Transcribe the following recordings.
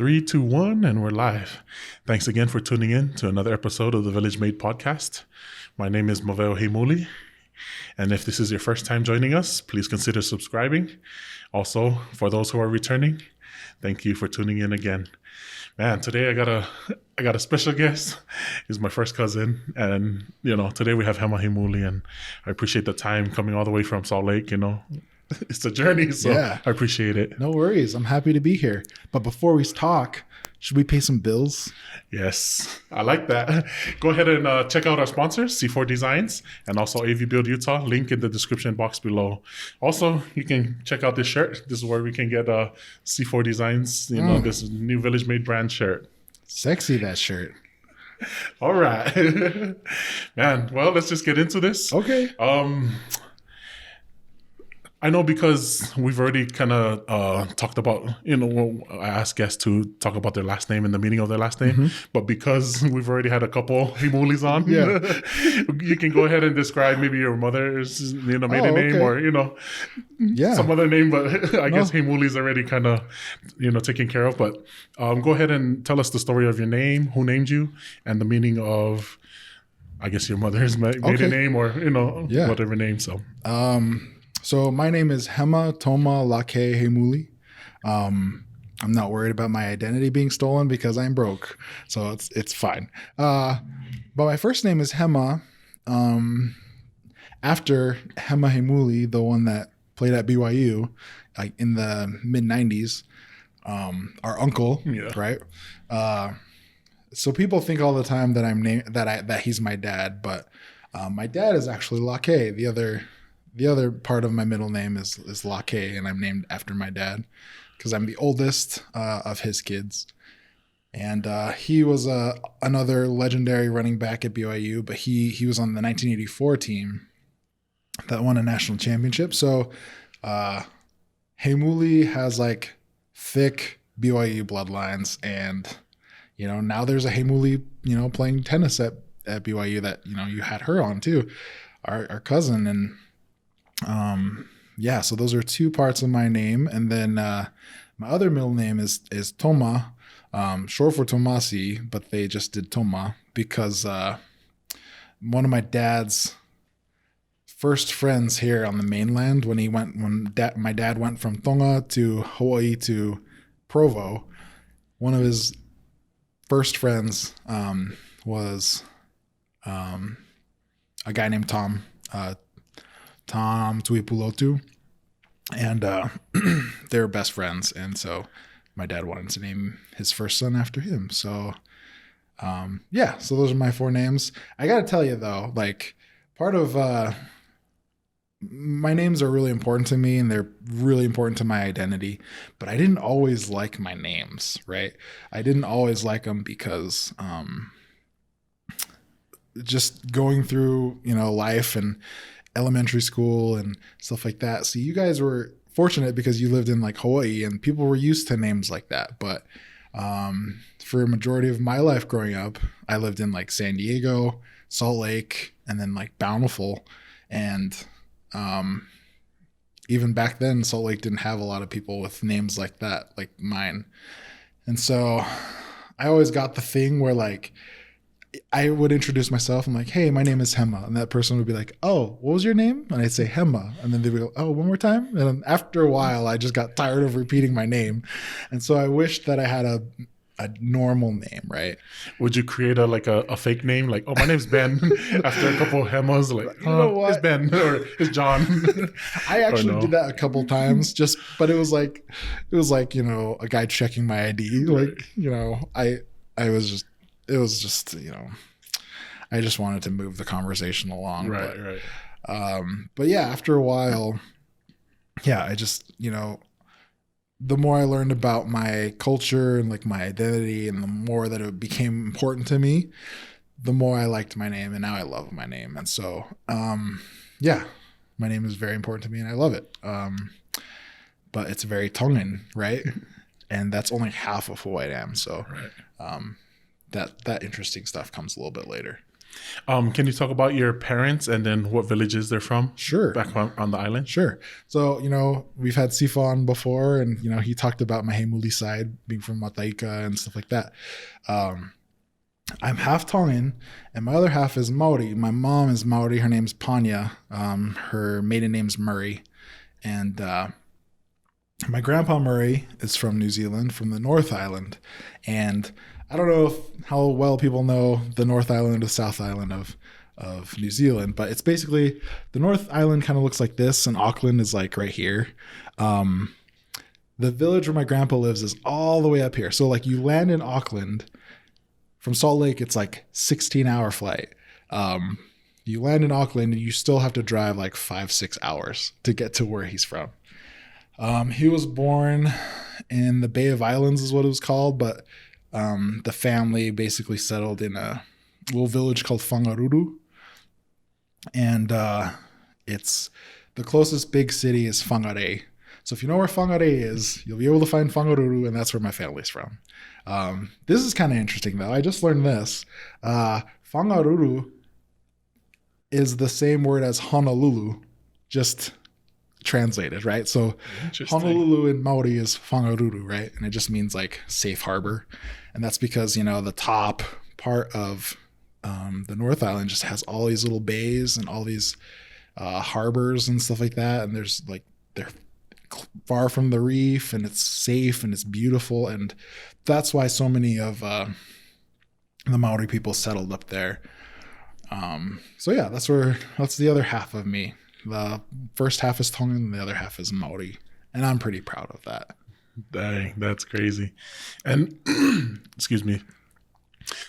Three, two, one, and we're live. Thanks again for tuning in to another episode of the Village Made podcast. My name is Heimuli, and if this is your first time joining us, please consider subscribing. Also, for those who are returning, thank you for tuning in again. Man, today I got a special guest. He's my first cousin, and today we have Hema Heimuli, and I appreciate the time coming all the way from Salt Lake. It's a journey, so yeah. I appreciate it. No worries. I'm happy to be here. But before we talk, should we pay some bills? Yes, I like that. Go ahead and check out our sponsors, C4 DZYNZ, and also AV Build Utah. Link in the description box below. Also, you can check out this shirt. This is where we can get C4 DZYNZ, this new Village Made brand shirt. Sexy, that shirt. All right. Man, well, let's just get into this. Okay. I know because we've already kind of talked about, I asked guests to talk about their last name and the meaning of their last name. Mm-hmm. But because we've already had a couple Heimulis on, you can go ahead and describe maybe your mother's maiden name or, some other name. But I guess Heimuli's already kind of, taken care of. But go ahead and tell us the story of your name, who named you, and the meaning of, I guess, your mother's maiden name or, whatever name. So my name is Hema Toma Lake Heimuli. I'm not worried about my identity being stolen because I'm broke, so it's fine. But my first name is Hema, after Hema Heimuli, the one that played at BYU, like in the mid '90s. Our uncle, right? So people think all the time that I'm that he's my dad, but my dad is actually Lake. The other part of my middle name is Lake, and I'm named after my dad because I'm the oldest of his kids. And he was another legendary running back at BYU, but he was on the 1984 team that won a national championship. So Heimuli has like thick BYU bloodlines, and now there's a Heimuli playing tennis at BYU that you had her on too, our cousin. And so those are two parts of my name. And then my other middle name is Toma, short for Tomasi, but they just did Toma because one of my dad's first friends here on the mainland, my dad went from Tonga to Hawaii to Provo, one of his first friends was a guy named Tom Tuipulotu, and they were best friends, and so my dad wanted to name his first son after him. So so those are my four names. I gotta tell you though, like part of my names are really important to me, and they're really important to my identity, but I didn't always like my names, right? I didn't always like them because just going through life and elementary school and stuff like that. So you guys were fortunate because you lived in like Hawaii and people were used to names like that. But for a majority of my life growing up, I lived in like San Diego, Salt Lake, and then like Bountiful. And even back then, Salt Lake didn't have a lot of people with names like that, like mine. And so I always got the thing where like I would introduce myself. I'm like, hey, my name is Hema. And that person would be like, oh, what was your name? And I'd say Hema. And then they would go, oh, one more time. And then after a while, I just got tired of repeating my name. And so I wished that I had a normal name, right? Would you create a fake name? Like, oh, my name's Ben. After a couple of Hemas, like, you know what? It's Ben or it's John. I actually did that a couple times but it was like, a guy checking my ID. Like, it was just, I just wanted to move the conversation along. Right. But yeah, after a while, I just, the more I learned about my culture and like my identity and the more that it became important to me, the more I liked my name, and now I love my name. And so, my name is very important to me and I love it. But it's very Tongan, right? And that's only half of who I am. So, that interesting stuff comes a little bit later. Can you talk about your parents and then what villages they're from? Sure. Back on the island? Sure. So, we've had Sifa on before, and, he talked about my Heimuli side, being from Mataika and stuff like that. I'm half Tongan, and my other half is Maori. My mom is Maori. Her name's Panya. Her maiden name's Murray. And my grandpa Murray is from New Zealand, from the North Island. And I don't know how well people know the North Island or South Island of New Zealand, but it's basically the North Island kind of looks like this, and Auckland is like right here. The village where my grandpa lives is all the way up here. So like you land in Auckland from Salt Lake, it's like 16-hour flight. You land in Auckland and you still have to drive like 5-6 hours to get to where he's from. He was born in the Bay of Islands is what it was called, but the family basically settled in a little village called Whangaruru. And it's the closest big city is Whangarei. So if you know where Whangarei is, you'll be able to find Whangaruru, and that's where my family's from. This is kind of interesting, though. I just learned this. Whangaruru is the same word as Honolulu, just translated, right? So Honolulu in Maori is Whangaruru, right? And it just means like safe harbor. And that's because, the top part of the North Island just has all these little bays and all these harbors and stuff like that. And there's like, they're far from the reef, and it's safe and it's beautiful. And that's why so many of the Maori people settled up there. So yeah, that's the other half of me. The first half is Tongan and the other half is Maori. And I'm pretty proud of that. Dang, that's crazy. And excuse me.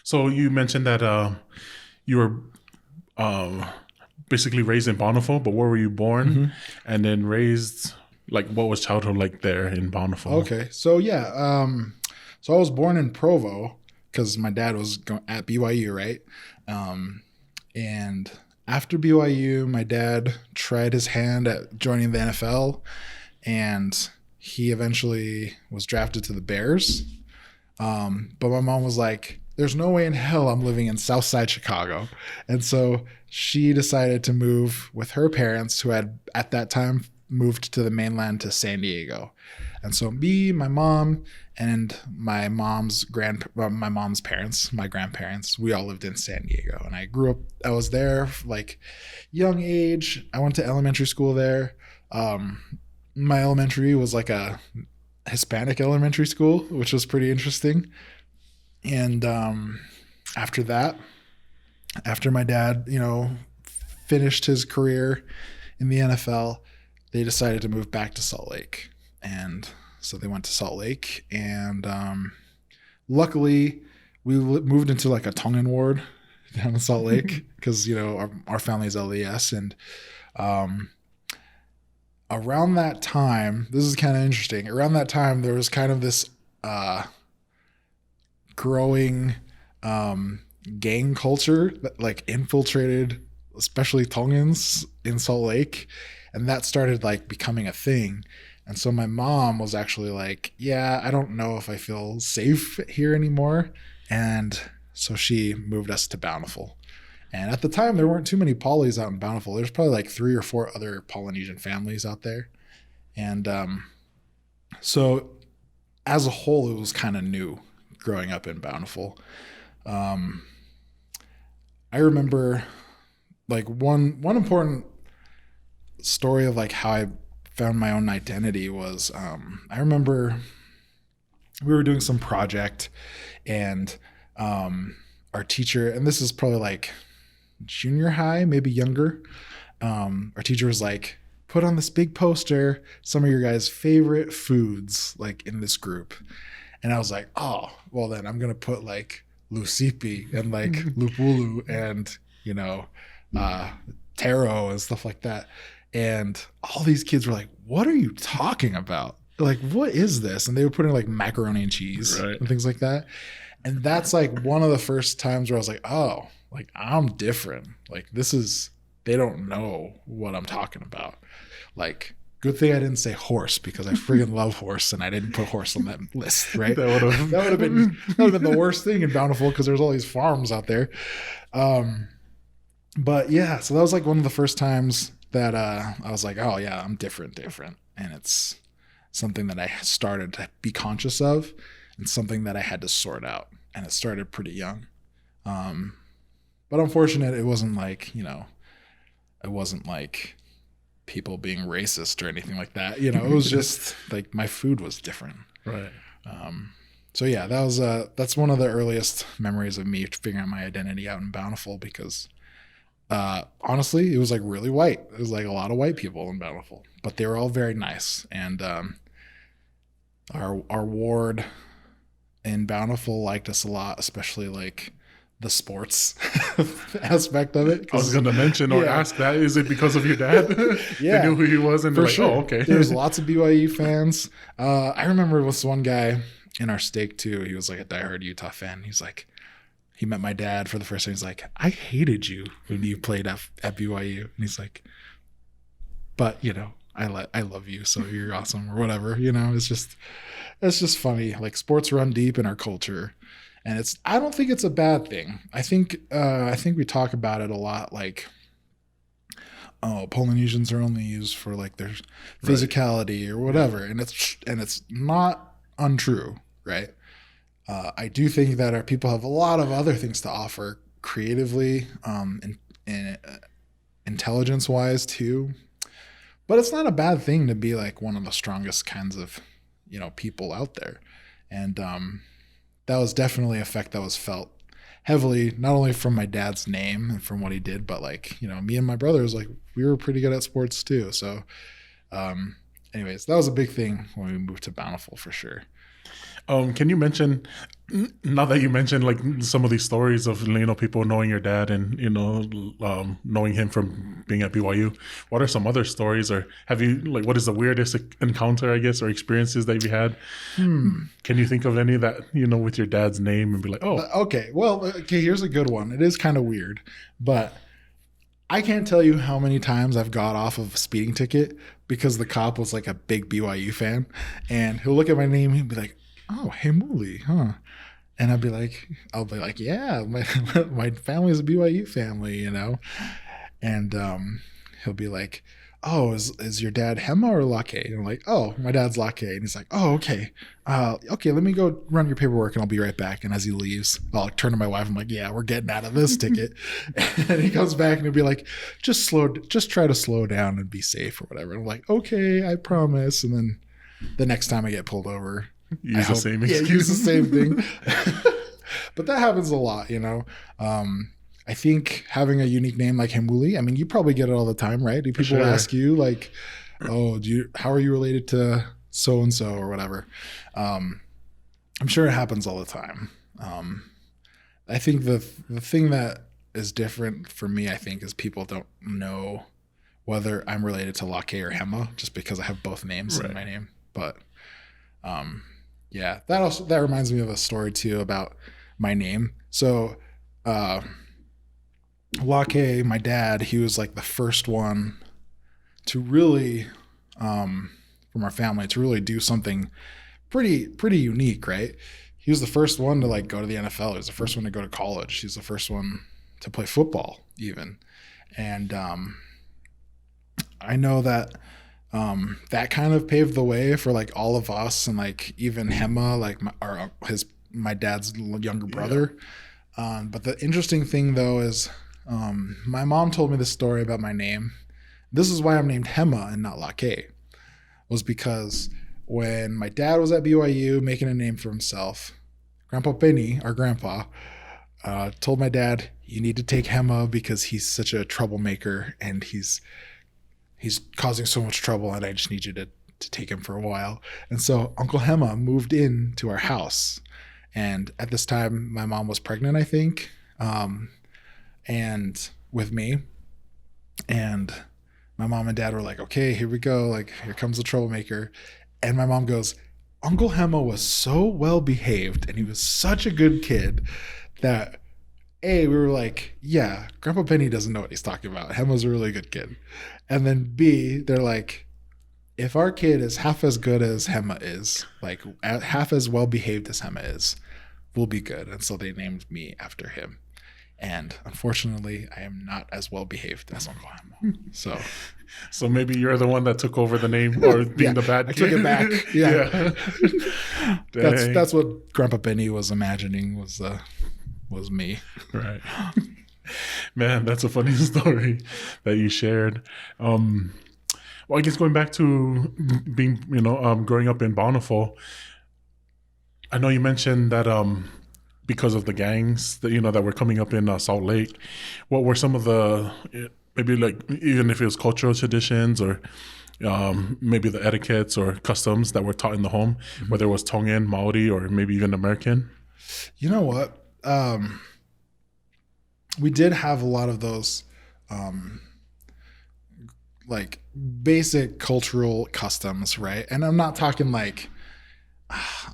So you mentioned that you were basically raised in Bountiful, but where were you born? Mm-hmm. And then raised, like, what was childhood like there in Bountiful? Okay. So yeah, so I was born in Provo because my dad was at BYU, right? And after BYU, my dad tried his hand at joining the NFL, and he eventually was drafted to the Bears. But my mom was like, there's no way in hell I'm living in Southside Chicago. And so she decided to move with her parents, who had at that time moved to the mainland to San Diego. And so me, my mom, and my mom's parents, my grandparents, we all lived in San Diego. And I was there like young age. I went to elementary school there. My elementary was like a Hispanic elementary school, which was pretty interesting. And after that, after my dad, finished his career in the NFL, they decided to move back to Salt Lake. And so they went to Salt Lake, and luckily we moved into like a Tongan ward down in Salt Lake because, our family is LDS. And around that time, this is kind of interesting. Around that time, there was kind of this growing gang culture that like infiltrated, especially Tongans in Salt Lake. And that started like becoming a thing. And so my mom was actually like, yeah, I don't know if I feel safe here anymore. And so she moved us to Bountiful. And at the time, there weren't too many Polys out in Bountiful. There's probably like 3 or 4 other Polynesian families out there. And so as a whole, it was kind of new growing up in Bountiful. I remember like one important story of like how I found my own identity was I remember we were doing some project, and our teacher, and this is probably like junior high, maybe younger, our teacher was like, put on this big poster some of your guys' favorite foods like in this group. And I was like, oh, well then I'm gonna put like lusipi and like lupulu and taro and stuff like that. And all these kids were like, what are you talking about? Like, what is this? And they were putting like macaroni and cheese and things like that. And that's like one of the first times where I was like, oh, like I'm different. Like they don't know what I'm talking about. Like Good thing I didn't say horse because I freaking love horse and I didn't put horse on that list, right? That would have been the worst thing in Bountiful because there's all these farms out there. But yeah, so that was like one of the first times that I was like, oh yeah, I'm different. And it's something that I started to be conscious of and something that I had to sort out. And it started pretty young. But unfortunate, it wasn't like, people being racist or anything like that. It was just like my food was different. Right. So yeah, that's one of the earliest memories of me figuring out my identity out in Bountiful because honestly, it was like really white. It was like a lot of white people in Bountiful, but they were all very nice. And our ward in Bountiful liked us a lot, especially like the sports aspect of it. I was going to mention or ask that. Is it because of your dad? Yeah. They knew who he was and they're like, oh, okay. There's lots of BYU fans. I remember this one guy in our stake too. He was like a diehard Utah fan. He's like, he met my dad for the first time. He's like, I hated you when you played at BYU. And he's like, but I love you. So you're awesome or whatever. It's just funny. Like sports run deep in our culture. And I don't think it's a bad thing. I think we talk about it a lot. Like, oh, Polynesians are only used for like their physicality or whatever, and it's not untrue, right? I do think that our people have a lot of other things to offer creatively, and intelligence-wise too. But it's not a bad thing to be like one of the strongest kinds of people out there, and that was definitely a effect that was felt heavily, not only from my dad's name and from what he did, but like, me and my brothers, like we were pretty good at sports too. So anyways, that was a big thing when we moved to Bountiful for sure. Can you mention, now that you mentioned like some of these stories of, people knowing your dad and, knowing him from being at BYU, what are some other stories, or have you, like, what is the weirdest encounter, I guess, or experiences that you had? Can you think of any that, with your dad's name and be like, oh. Okay. Well, here's a good one. It is kind of weird, but I can't tell you how many times I've got off of a speeding ticket because the cop was like a big BYU fan, and he'll look at my name, he'd be like, oh, Heimuli, huh? And I'll be like, yeah, my family's a BYU family, And he'll be like, oh, is your dad Hema or Lake? And I'm like, oh, my dad's Lake. And he's like, oh, okay. Okay, let me go run your paperwork and I'll be right back. And as he leaves, I'll turn to my wife. I'm like, yeah, we're getting out of this ticket. And he comes back and he'll be like, just try to slow down and be safe or whatever. And I'm like, okay, I promise. And then the next time I get pulled over, use the same excuse. Yeah, use the same thing. But that happens a lot, I think having a unique name like Heimuli, I mean, you probably get it all the time, right? Do people ask you like, oh, how are you related to so-and-so or whatever? I'm sure it happens all the time. I think the thing that is different for me, I think, is people don't know whether I'm related to Lake or Hema just because I have both names in my name. But yeah, that reminds me of a story too about my name. So Lake, my dad, he was like the first one to really from our family to really do something pretty unique, right? He was the first one to like go to the NFL. He was the first one to go to college. He's the first one to play football even. And I know that that kind of paved the way for like all of us, and like even Hema, like my dad's younger brother. But the interesting thing though is my mom told me this story about my name. This is why I'm named Hema and not Lake, was because when my dad was at BYU making a name for himself, Grandpa Benny, our grandpa, told my dad, you need to take Hema because he's such a troublemaker and he's causing so much trouble and I just need you to take him for a while. And so Uncle Hema moved in to our house. And at this time, my mom was pregnant, I think, and with me. And my mom and dad were like, okay, here we go. Like, here comes the troublemaker. And my mom goes, Uncle Hema was so well behaved and he was such a good kid that A, we were like, yeah, Grandpa Benny doesn't know what he's talking about. Hema's a really good kid. And then B, they're like, if our kid is half as good as Hema is, like half as well behaved as Hema is, we'll be good. And so they named me after him. And unfortunately, I am not as well behaved as Uncle Hema. So maybe you're the one that took over the name or being the bad kid. I took it back. Yeah. That's what Grandpa Benny was imagining was me. Right. Man, that's a funny story that you shared. Well, I guess going back to being, growing up in Bountiful, I know you mentioned that because of the gangs that that were coming up in Salt Lake, what were some of the maybe like even if it was cultural traditions or maybe the etiquettes or customs that were taught in the home, whether it was Tongan, Maori, or maybe even American? You know what? We did have a lot of those like basic cultural customs, right? And I'm not talking like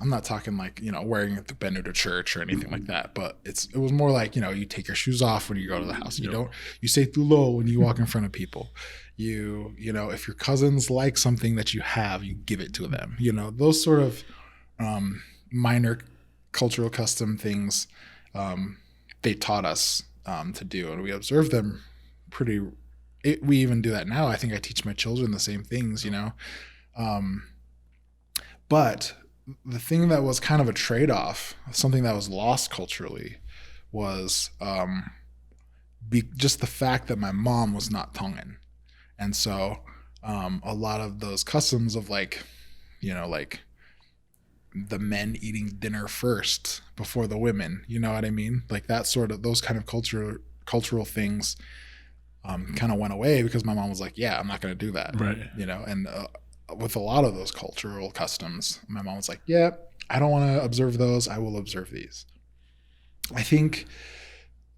wearing the benu to church or anything like that, but it was more like you take your shoes off when you go to the house. You say tulo when you walk in front of people. If your cousins like something that you have, you give it to them. Those sort of minor cultural custom things they taught us to do, and we observe them we even do that now. I think I teach my children the same things, but the thing that was kind of a trade-off, something that was lost culturally, was just the fact that my mom was not Tongan. And so a lot of those customs of like the men eating dinner first before the women, you know what I mean? Like those kind of cultural things kind of went away because my mom was like, yeah, I'm not going to do that. Right. And with a lot of those cultural customs, my mom was like, yeah, I don't want to observe those. I will observe these. I think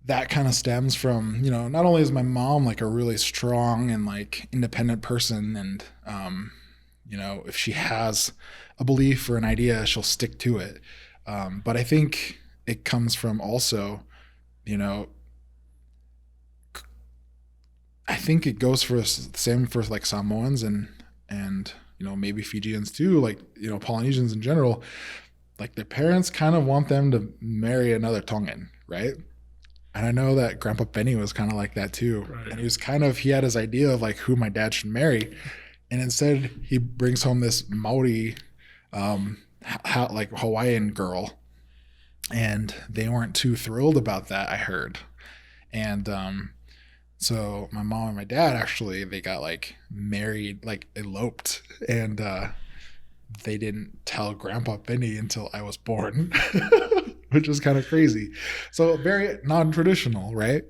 that kind of stems from, not only is my mom like a really strong and like independent person, and, if she has a belief or an idea, she'll stick to it. But I think it comes from also, I think it goes for the same for like Samoans and maybe Fijians too, like, Polynesians in general, like their parents kind of want them to marry another Tongan, right? And I know that Grandpa Benny was kind of like that too. Right. And he had his idea of like who my dad should marry. And instead he brings home this Maori, like Hawaiian girl. And they weren't too thrilled about that, I heard. And, so my mom and my dad actually, they got like married, like eloped, and they didn't tell Grandpa Benny until I was born, which was kind of crazy. So very non-traditional, right?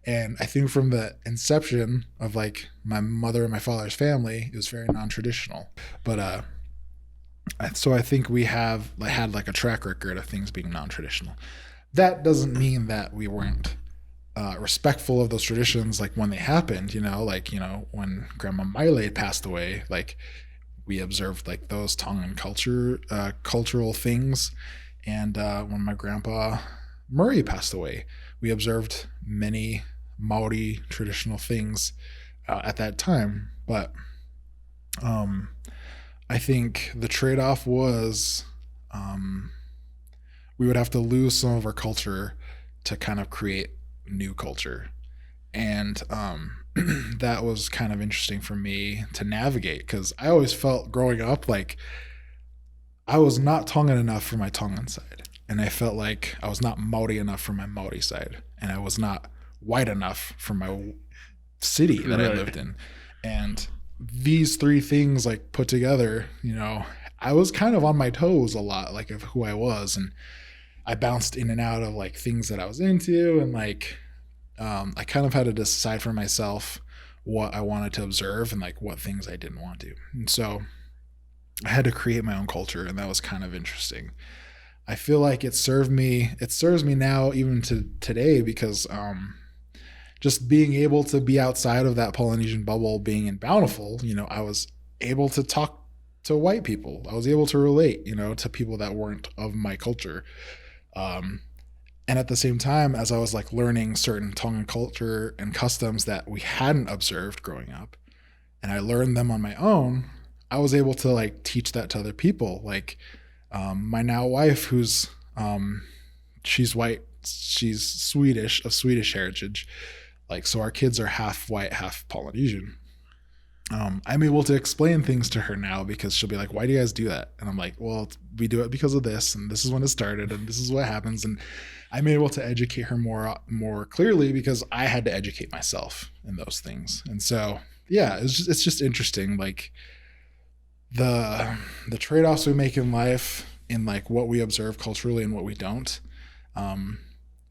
And I think from the inception of like my mother and my father's family, it was very non-traditional. But so I think we had like a track record of things being non-traditional. That doesn't mean that we weren't respectful of those traditions, like when they happened, when Grandma Maile passed away, like we observed like those Tongan cultural things. And when my grandpa Murray passed away, we observed many Maori traditional things at that time. But I think the trade-off was we would have to lose some of our culture to kind of create new culture. And that was kind of interesting for me to navigate, because I always felt growing up like I was not Tongan enough for my Tongan side, and I felt like I was not Maori enough for my Maori side, and I was not white enough for my city that I lived in. And these three things like put together, I was kind of on my toes a lot, like of who I was, and I bounced in and out of like things that I was into, and like I kind of had to decide for myself what I wanted to observe and like what things I didn't want to. And so I had to create my own culture, and that was kind of interesting. I feel like it serves me now even to today, because just being able to be outside of that Polynesian bubble, being in Bountiful, I was able to talk to white people. I was able to relate, to people that weren't of my culture. And at the same time, as I was like learning certain Tongan culture and customs that we hadn't observed growing up, and I learned them on my own, I was able to like teach that to other people. Like my now wife, who's she's white, she's Swedish, of Swedish heritage. Like, so our kids are half white, half Polynesian. I'm able to explain things to her now because she'll be like, why do you guys do that? And I'm like, well, we do it because of this, and this is when it started, and this is what happens. And I'm able to educate her more clearly because I had to educate myself in those things. And so, yeah, it's just interesting. Like the trade-offs we make in life, in like what we observe culturally and what we don't.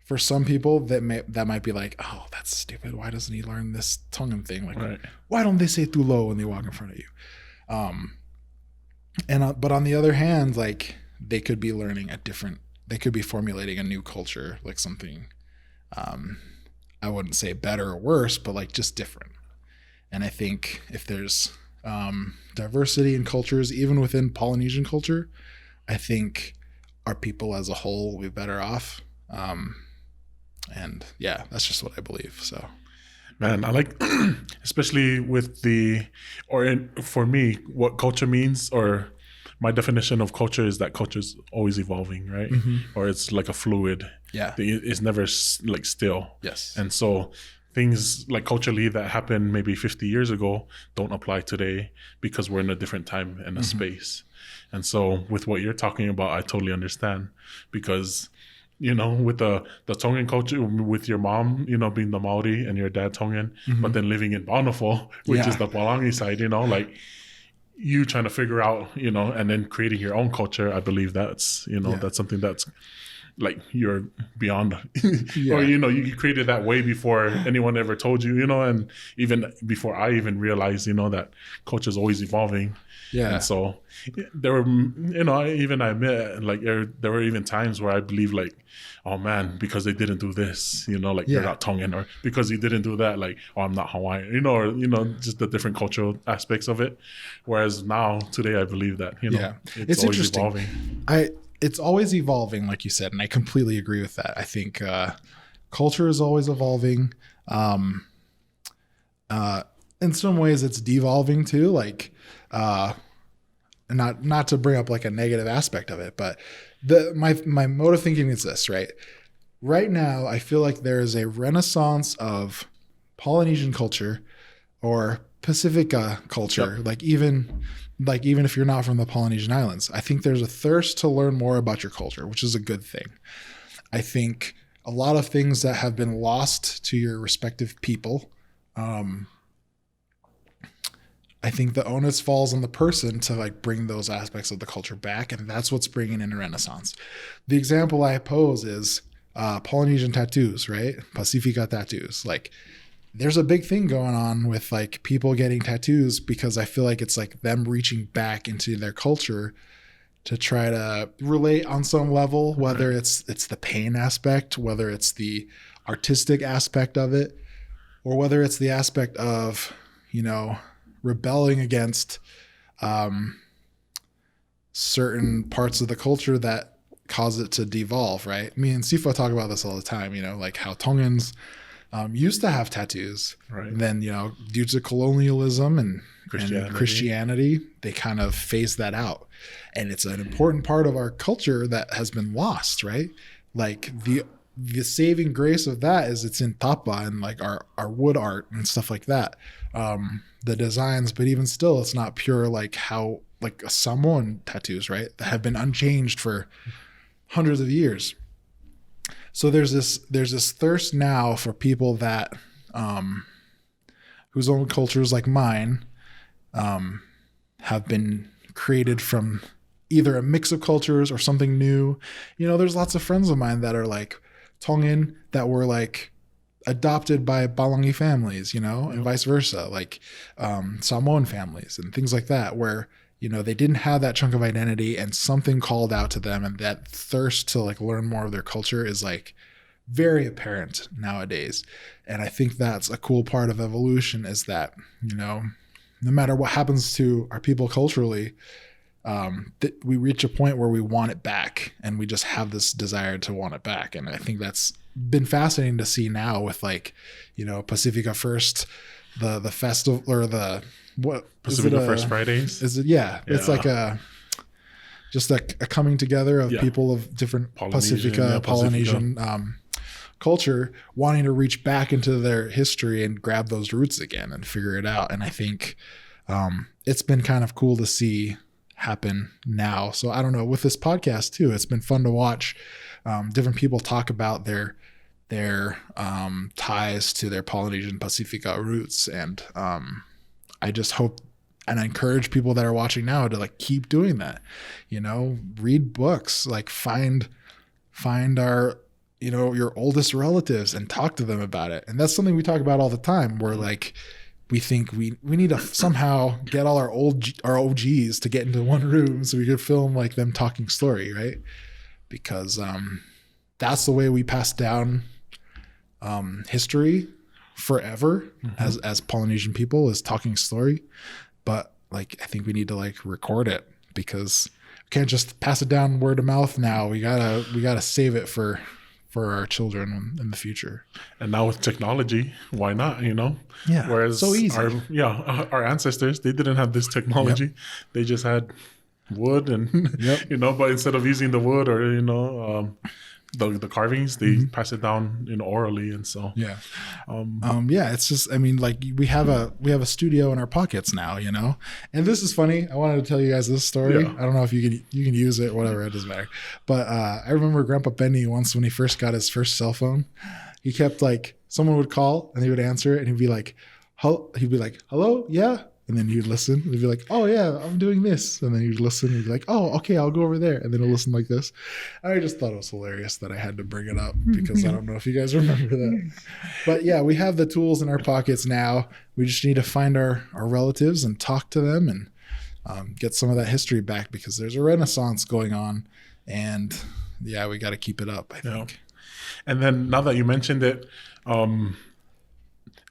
For some people that might be like, oh, that's stupid. Why doesn't he learn this Tongan thing? Like, right. Why don't they say tulo when they walk in front of you? But on the other hand, like they could be learning they could be formulating a new culture, like something, I wouldn't say better or worse, but like just different. And I think if there's diversity in cultures, even within Polynesian culture, I think our people as a whole will be better off. And yeah, that's just what I believe. So, man, I like, especially with for me, what culture means, or my definition of culture is that culture is always evolving, right? Mm-hmm. Or it's like a fluid. Yeah. It's never like still. Yes. And so things like culturally that happened maybe 50 years ago don't apply today because we're in a different time and a space. And so with what you're talking about, I totally understand, because with the Tongan culture, with your mom, being the Maori and your dad Tongan, but then living in Bountiful, which is the Palangi side, like you trying to figure out, and then creating your own culture. I believe that's, that's something that's like you're beyond, or, you created that way before anyone ever told you, and even before I even realized, that culture is always evolving. Yeah. And so there were, I admit, like there were even times where I believe like, oh man, because they didn't do this, like you're not Tongan, or because you didn't do that, like, oh, I'm not Hawaiian, or, just the different cultural aspects of it. Whereas now, today, I believe that, it's always interesting. Evolving. It's always evolving, like you said, and I completely agree with that. I think culture is always evolving. In some ways, it's devolving too. Like, not to bring up like a negative aspect of it, but my mode of thinking is this, right? Right now, I feel like there is a renaissance of Polynesian culture or Pacifica culture. Yep. Like even if you're not from the Polynesian Islands, I think there's a thirst to learn more about your culture, which is a good thing. I think a lot of things that have been lost to your respective people, I think the onus falls on the person to like bring those aspects of the culture back, and that's what's bringing in a renaissance. The example I pose is Polynesian tattoos, right? Pacifica tattoos. Like, there's a big thing going on with like people getting tattoos because I feel like it's like them reaching back into their culture to try to relate on some level, whether it's the pain aspect, whether it's the artistic aspect of it, or whether it's the aspect of, rebelling against certain parts of the culture that cause it to devolve, right? Me and Sifa talk about this all the time, like how Tongans used to have tattoos. Right. And then, due to colonialism and Christianity, they kind of phased that out. And it's an important part of our culture that has been lost, right? Like the saving grace of that is it's in tapa and like our wood art and stuff like that. The designs, but even still, it's not pure like how like Samoan tattoos, right? That have been unchanged for hundreds of years. So there's this thirst now for people that whose own cultures like mine have been created from either a mix of cultures or something new. There's lots of friends of mine that are like Tongan that were like adopted by Palangi families, and vice versa, like Samoan families and things like that, where they didn't have that chunk of identity and something called out to them, and that thirst to like learn more of their culture is like very apparent nowadays. And I think that's a cool part of evolution, is that no matter what happens to our people culturally, we reach a point where we want it back, and we just have this desire to want it back. And I think that's been fascinating to see now with like Pacifica First, the festival, or the what Pacifica First Fridays. Is it? Yeah. It's like just a coming together of people of different Polynesian culture wanting to reach back into their history and grab those roots again and figure it out. And I think it's been kind of cool to see happen now. So I don't know, with this podcast too, it's been fun to watch different people talk about their ties to their Polynesian Pacifica roots. And I just hope and I encourage people that are watching now to like keep doing that, read books, like find our, your oldest relatives and talk to them about it. And that's something we talk about all the time, where like, we think we need to somehow get all our OGs to get into one room so we could film like them talking story, right? Because that's the way we pass down history forever as Polynesian people, is talking story. But like, I think we need to like record it, because we can't just pass it down word of mouth now. We gotta save it for our children in the future. And now with technology, why not, Yeah. Whereas so easy. Our ancestors, they didn't have this technology. Yep. They just had wood and, but instead of using the wood or, the carvings, they pass it down orally. And so, it's just, I mean, like we have a studio in our pockets now, and this is funny. I wanted to tell you guys this story. I don't know if you can use it, whatever, it doesn't matter. But I remember Grandpa Benny once, when he first got his first cell phone, he kept like, someone would call and he would answer it and he'd be like, hello, yeah. And then you'd listen and he'd be like, oh yeah, I'm doing this. And then you'd listen and he'd be like, oh, okay, I'll go over there. And then he'll listen like this. And I just thought it was hilarious that I had to bring it up, because I don't know if you guys remember that. But yeah, we have the tools in our pockets now. We just need to find our relatives and talk to them and get some of that history back, because there's a renaissance going on. And yeah, we got to keep it up, I think. And then now that you mentioned it,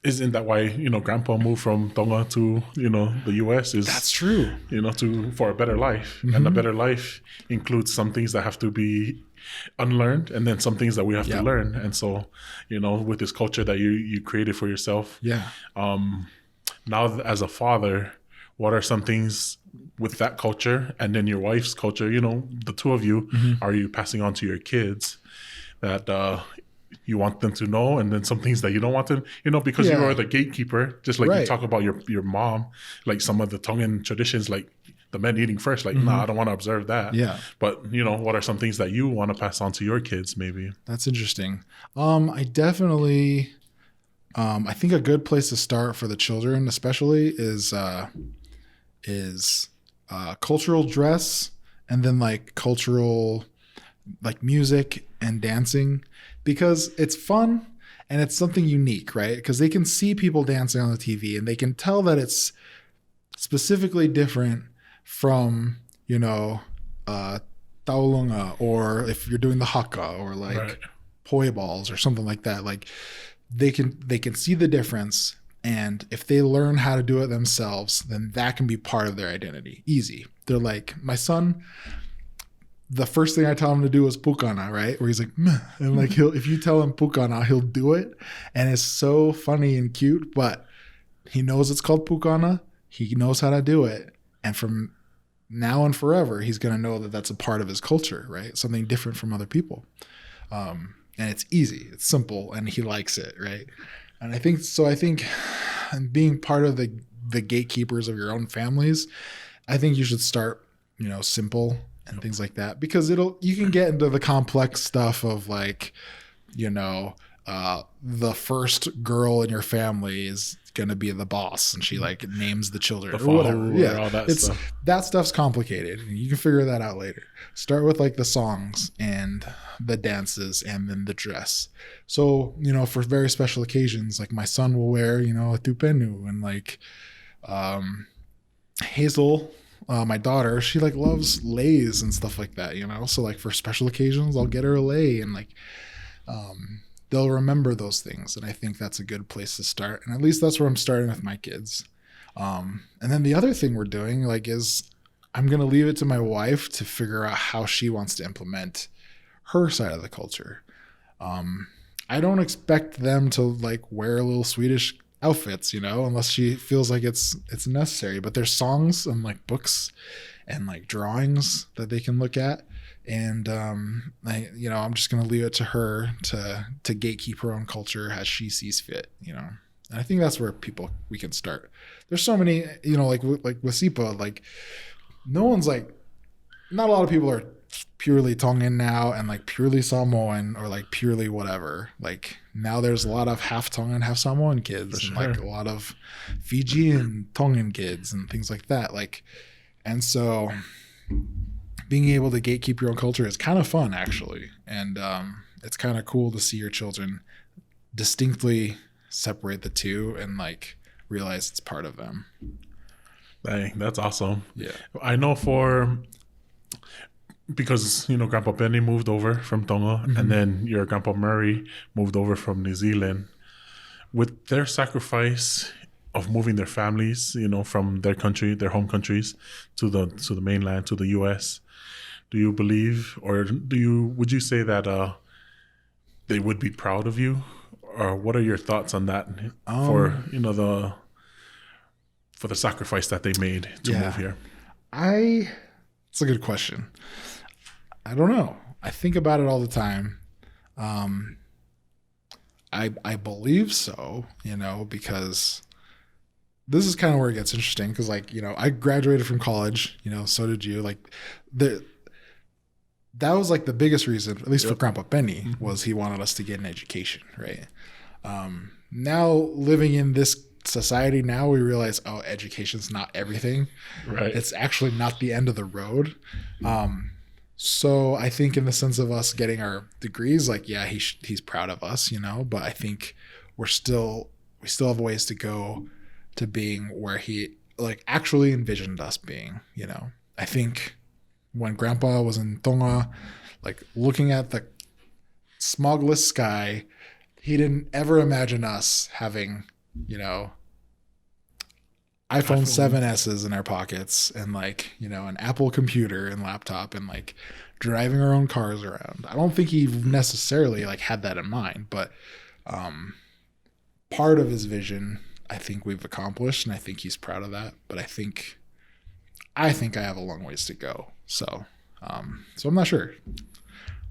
isn't that why, Grandpa moved from Tonga to, the U.S. That's true. For a better life. And a better life includes some things that have to be unlearned, and then some things that we have to learn. And so, with this culture that you created for yourself. Yeah. Now as a father, what are some things with that culture and then your wife's culture, the two of you, are you passing on to your kids that, you want them to know, and then some things that you don't want them, because you are the gatekeeper, just like you talk about your mom, like some of the Tongan traditions, like the men eating first, like, nah, I don't want to observe that. Yeah. But, what are some things that you want to pass on to your kids, maybe? That's interesting. I definitely, I think a good place to start for the children, especially, is cultural dress, and then like cultural, like music and dancing. Because it's fun and it's something unique, right? Because they can see people dancing on the TV and they can tell that it's specifically different from, taulunga, or if you're doing the haka, or like poi balls or something like that. Like they can see the difference, and if they learn how to do it themselves, then that can be part of their identity. Easy. They're like, my son, the first thing I tell him to do is pukana, right? Where he's like, meh. And like if you tell him pukana, he'll do it. And it's so funny and cute, but he knows it's called pukana. He knows how to do it. And from now and forever, he's going to know that that's a part of his culture, right? Something different from other people. And it's easy, it's simple, and he likes it, right? And I think and being part of the gatekeepers of your own families, I think you should start, simple and things like that, because you can get into the complex stuff of like, the first girl in your family is gonna be the boss, and she like names the children or whatever. Yeah, all that stuff. That stuff's complicated, and you can figure that out later. Start with like the songs and the dances, and then the dress. So for very special occasions, like my son will wear a tupenu, and like Hazel, my daughter, she like loves leis and stuff like that, so like for special occasions I'll get her a lei, and like they'll remember those things. And I think that's a good place to start, and at least that's where I'm starting with my kids. And then the other thing we're doing is I'm gonna leave it to my wife to figure out how she wants to implement her side of the culture. I don't expect them to like wear little Swedish outfits, unless she feels like it's necessary. But there's songs and like books and like drawings that they can look at. And I'm just gonna leave it to her to gatekeep her own culture as she sees fit, And I think that's where we can start. There's so many, like with SIPA, like no one's like, not a lot of people are purely Tongan now and like purely Samoan or like purely whatever. Like now there's a lot of half Tongan, half Samoan kids, and like a lot of Fijian Tongan kids and things like that. Like, and so being able to gatekeep your own culture is kind of fun, actually. And it's kind of cool to see your children distinctly separate the two and like realize it's part of them. Dang, that's awesome. Yeah. I know because Grandpa Benny moved over from Tonga, and then your Grandpa Murray moved over from New Zealand. With their sacrifice of moving their families, from their country, their home countries, to the mainland, to the U.S., do you believe, or would you say that they would be proud of you, or what are your thoughts on that for the sacrifice that they made to move here? It's a good question. I don't know. I think about it all the time. I believe so, because this is kind of where it gets interesting. Because I graduated from college, so did you. Like that was like the biggest reason, at least for Grandpa Benny, was he wanted us to get an education, right? Now living in this society, now we realize, education's not everything. Right. It's actually not the end of the road. So I think in the sense of us getting our degrees, like, yeah, he's proud of us, but I think we still have a ways to go to being where he like actually envisioned us being, I think when Grandpa was in Tonga, like looking at the smogless sky, he didn't ever imagine us having, iPhone 7S's in our pockets and like, an Apple computer and laptop and like driving our own cars around. I don't think he necessarily like had that in mind, but part of his vision, I think we've accomplished, and I think he's proud of that. But I think I have a long ways to go. So I'm not sure.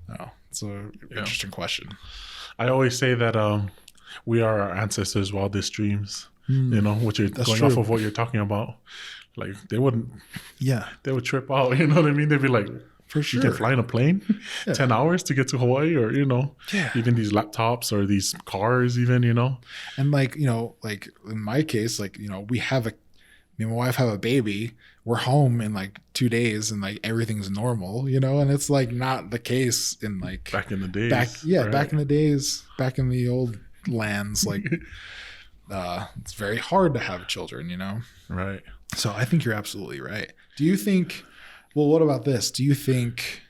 No, it's an interesting question. I always say that we are our ancestors' wildest dreams. What you're going off of what you're talking about. Like they wouldn't, they would trip out. You know what I mean? They'd be like, for sure, you can fly in a plane 10 hours to get to Hawaii, or even these laptops or these cars, even. And like like in my case, like we have me and my wife have a baby. We're home in like 2 days, and like everything's normal, and it's like not the case in like back in the days. Back in the days, back in the old lands, like. It's very hard to have children, Right. So I think you're absolutely right. Do you think, what about this? Do you think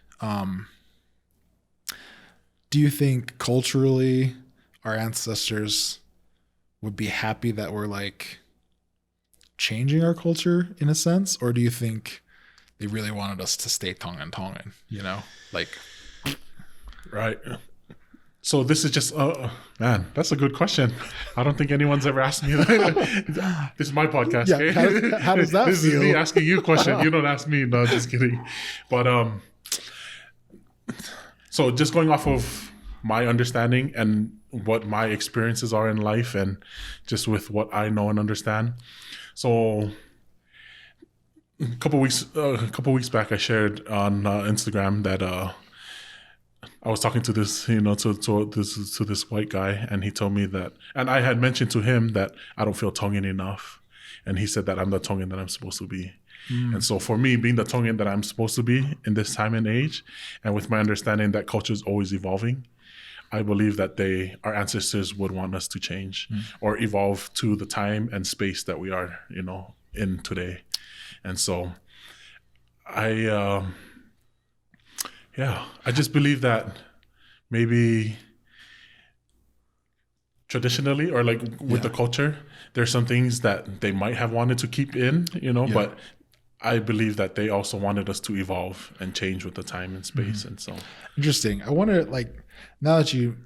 culturally our ancestors would be happy that we're like changing our culture in a sense? Or do you think they really wanted us to stay Tongan, like. Right. So this is just, man, that's a good question. I don't think anyone's ever asked me that. This is my podcast. Yeah, Okay? how does that this feel? This is me asking you a question. You don't ask me. No, just kidding. But so just going off of my understanding and what my experiences are in life, and just with what I know and understand. So a couple weeks back, I shared on Instagram that I was talking to this, to this white guy, and he told me that, and I had mentioned to him that I don't feel Tongan enough, and he said that I'm the Tongan that I'm supposed to be. And so for me, being the Tongan that I'm supposed to be in this time and age, and with my understanding that culture is always evolving, I believe that our ancestors would want us to change or evolve to the time and space that we are, in today. And so I just believe that maybe traditionally, or like with the culture, there's some things that they might have wanted to keep in, but I believe that they also wanted us to evolve and change with the time and space. And so interesting. I wonder, like, now that you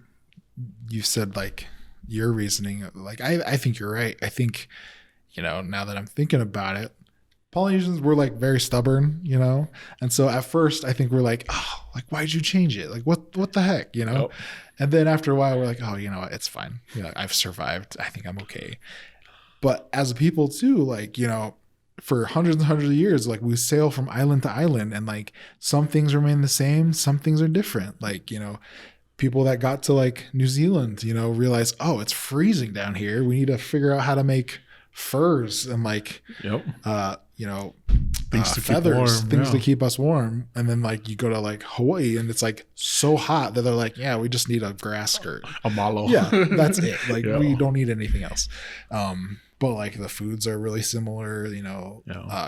said like your reasoning. Like, I think you're right. I think, now that I'm thinking about it, Polynesians were like very stubborn, and so at first I think we're like, oh, like why'd you change it? Like what the heck, Yep. And then after a while we're like, oh, it's fine. I've survived. I think I'm okay. But as a people too, like, for hundreds and hundreds of years, like we sail from island to island, and like some things remain the same, some things are different. Like, people that got to like New Zealand, realize, oh, it's freezing down here. We need to figure out how to make furs and like, Yep. Things to feathers, keep warm, things to keep us warm. And then like you go to like Hawaii and it's like so hot that they're like, yeah, we just need a grass skirt, a malo. Yeah, that's it. Like we don't need anything else. But like the foods are really similar,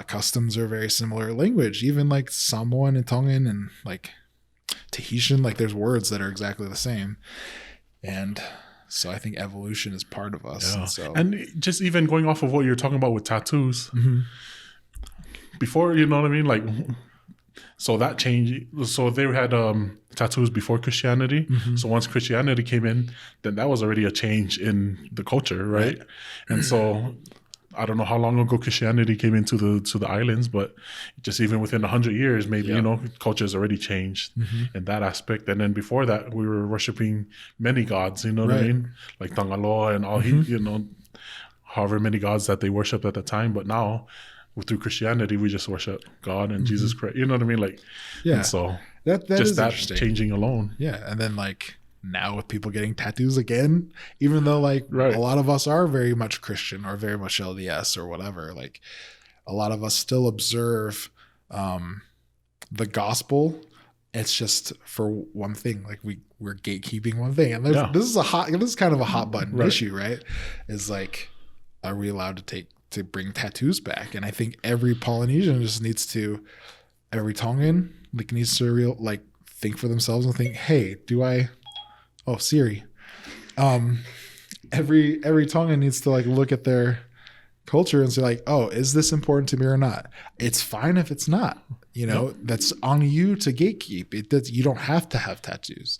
customs are very similar. Language, even like Samoan and Tongan and like Tahitian, like there's words that are exactly the same. And so I think evolution is part of us. Yeah. And just even going off of what you're talking about with tattoos, before, you know what I mean? Like, so that changed. So they had tattoos before Christianity. So once Christianity came in, then that was already a change in the culture, right? And so I don't know how long ago Christianity came into the islands, but just even within 100 years, maybe, culture's already changed in that aspect. And then before that, we were worshiping many gods, you know what I mean? Like Tangaloa and all, however many gods that they worshipped at the time. But now, through Christianity, we just worship God and Jesus Christ. You know what I mean? Like, and so that just is that changing alone. Yeah. And then like now with people getting tattoos again, even though like a lot of us are very much Christian or very much LDS or whatever, like a lot of us still observe the gospel. It's just for one thing, like we're gatekeeping one thing. And this is kind of a hot button issue, right? Is like, are we allowed to bring tattoos back? And I think every Polynesian just needs to, every Tongan like needs to think for themselves and think, hey, Siri. Every Tongan needs to like look at their culture and say like, oh, is this important to me or not? It's fine if it's not, that's on you to gatekeep. You don't have to have tattoos.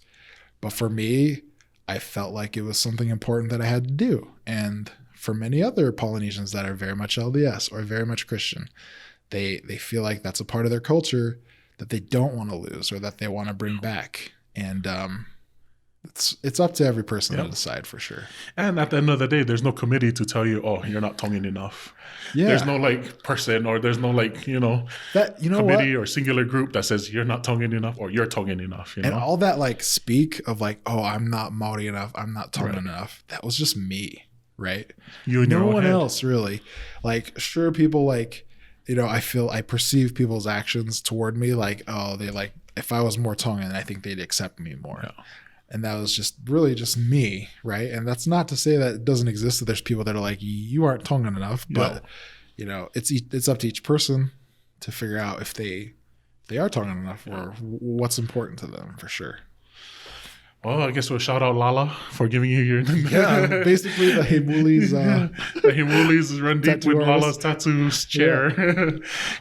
But for me, I felt like it was something important that I had to do. And for many other Polynesians that are very much LDS or very much Christian, they feel like that's a part of their culture that they don't want to lose or that they want to bring back. And it's up to every person to decide for sure. And at the end of the day, there's no committee to tell you, oh, you're not Tongan enough. Yeah. There's no like person or there's no like, committee or singular group that says you're not Tongan enough or you're Tongan enough. And all that like speak of like, oh, I'm not Maori enough, I'm not Tongan enough. That was just me. Right. You and no one else really. Like, sure, people like, I perceive people's actions toward me like, oh, they like, if I was more Tongan, I think they'd accept me more. Yeah. And that was just really just me. Right. And that's not to say that it doesn't exist, that there's people that are like, you aren't Tongan enough, but it's up to each person to figure out if they are Tongan enough or what's important to them for sure. Well, I guess we'll shout out Lala for giving you your... basically the Heimuli's... the Heimuli's run deep with Lala's tattoos chair.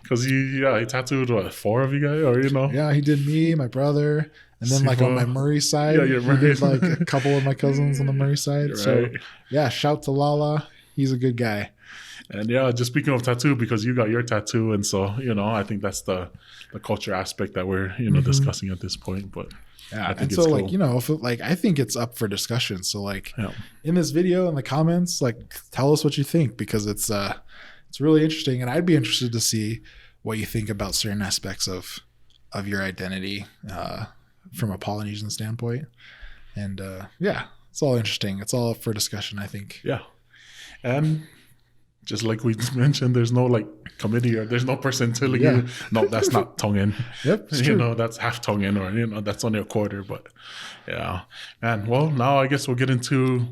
Because he tattooed, 4 of you guys? Or, Yeah, he did me, my brother, and then like on my Murray side, he did like a couple of my cousins on the Murray side. Right. So, shout to Lala. He's a good guy. And just speaking of tattoo, because you got your tattoo, and so, I think that's the culture aspect that we're, discussing at this point, but... Yeah, I think and so cool. I think it's up for discussion. So like in this video in the comments, like tell us what you think, because it's really interesting, and I'd be interested to see what you think about certain aspects of your identity from a Polynesian standpoint. And it's all interesting. It's all up for discussion, I think. Yeah, and just like we mentioned, there's no like committee or there's no person telling you, no, that's not Tongan. Yep, that's half Tongan, or that's only a quarter. But man. Well, now I guess we'll get into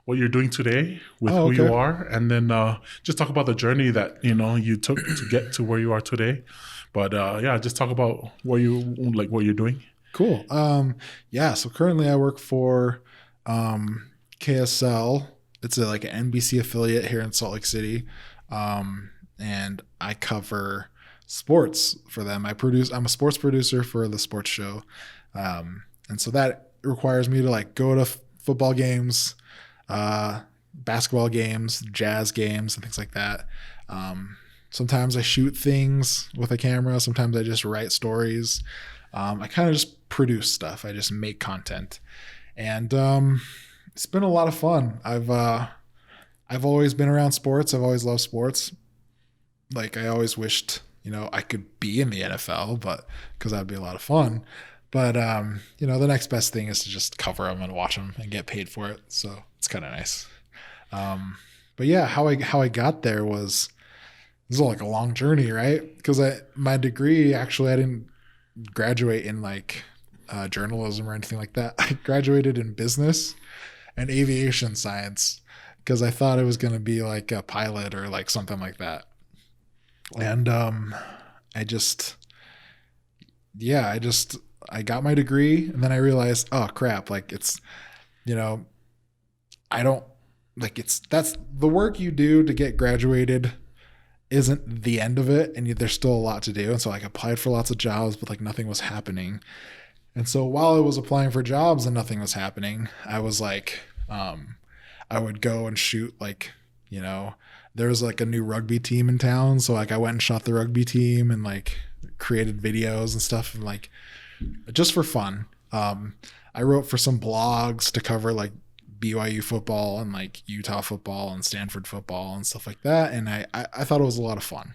what you're doing today with who you are, and then just talk about the journey that you took to get to where you are today. But just talk about what you're doing. Cool. So currently I work for KSL. It's an NBC affiliate here in Salt Lake City. And I cover sports for them. I'm a sports producer for the sports show. And so that requires me to go to football games, basketball games, jazz games, and things like that. Sometimes I shoot things with a camera. Sometimes I just write stories. I kind of just produce stuff. I just make content, and it's been a lot of fun. I've always been around sports. I've always loved sports. Like I always wished, I could be in the NFL, but because that'd be a lot of fun. But the next best thing is to just cover them and watch them and get paid for it. So it's kind of nice. But yeah, how I got there was, this is like a long journey, right? Because my degree, actually, I didn't graduate in like journalism or anything like that. I graduated in business and aviation science because I thought it was going to be like a pilot or like something like that. And I got my degree, and then I realized, oh crap, like it's, I don't like that's the work you do to get graduated isn't the end of it, and there's still a lot to do. And so I applied for lots of jobs, but like nothing was happening. And so while I was applying for jobs and nothing was happening, I was like, I would go and shoot like, there was like a new rugby team in town. So like I went and shot the rugby team and like created videos and stuff, and like just for fun. I wrote for some blogs to cover like BYU football and like Utah football and Stanford football and stuff like that. And I thought it was a lot of fun.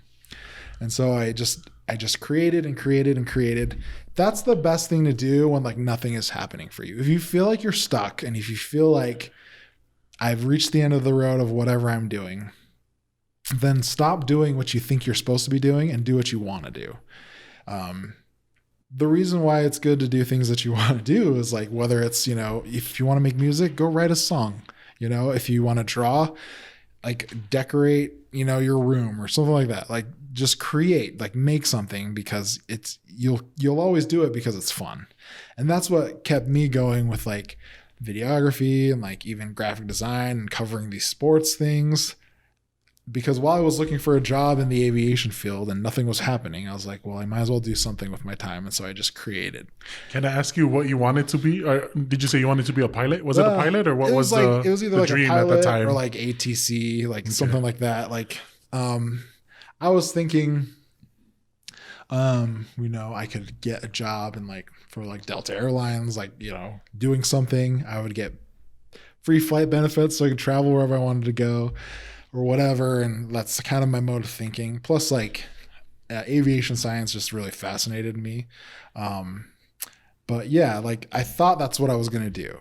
And so I just created and created and created. That's the best thing to do when like nothing is happening for you. If you feel like you're stuck, and if you feel like I've reached the end of the road of whatever I'm doing, then stop doing what you think you're supposed to be doing and do what you want to do. The reason why it's good to do things that you want to do is like, whether it's, if you want to make music, go write a song. If you want to draw, like decorate, your room or something like that. Like just create, like make something, because you'll always do it because it's fun. And that's what kept me going with like videography and like even graphic design and covering these sports things. Because while I was looking for a job in the aviation field and nothing was happening, I was like, well, I might as well do something with my time. And so I just created. Can I ask you what you wanted to be? Or did you say you wanted to be a pilot? Was it a pilot, or what was like, it was either the like dream a pilot at the time? Or like ATC, like something like that. Like, I was thinking, I could get a job in like for like Delta Airlines, like, doing something. I would get free flight benefits so I could travel wherever I wanted to go, or whatever. And that's kind of my mode of thinking. Plus like aviation science just really fascinated me. But yeah, like I thought that's what I was going to do.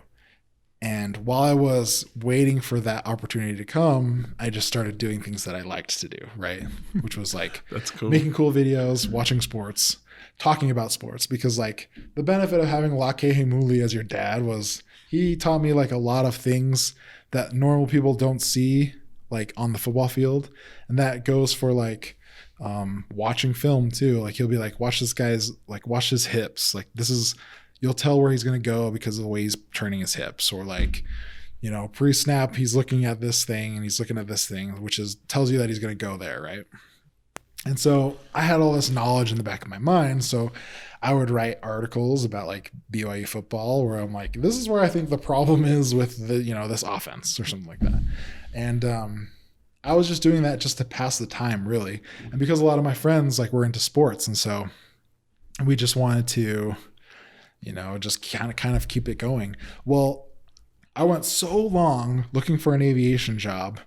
And while I was waiting for that opportunity to come, I just started doing things that I liked to do, right? Which was like That's cool. Making cool videos, watching sports, talking about sports. Because like the benefit of having Heimuli as your dad was he taught me like a lot of things that normal people don't see like on the football field. And that goes for like watching film too. Like he'll be like, watch this guy's, like watch his hips. Like this is, you'll tell where he's going to go because of the way he's turning his hips. Or like, pre-snap, he's looking at this thing and he's looking at this thing, which tells you that he's going to go there. Right. And so I had all this knowledge in the back of my mind. So I would write articles about like BYU football where I'm like, this is where I think the problem is with the, this offense or something like that. And I was just doing that just to pass the time, really. And because a lot of my friends like were into sports, and so we just wanted to, just kind of keep it going. Well, I went so long looking for an aviation job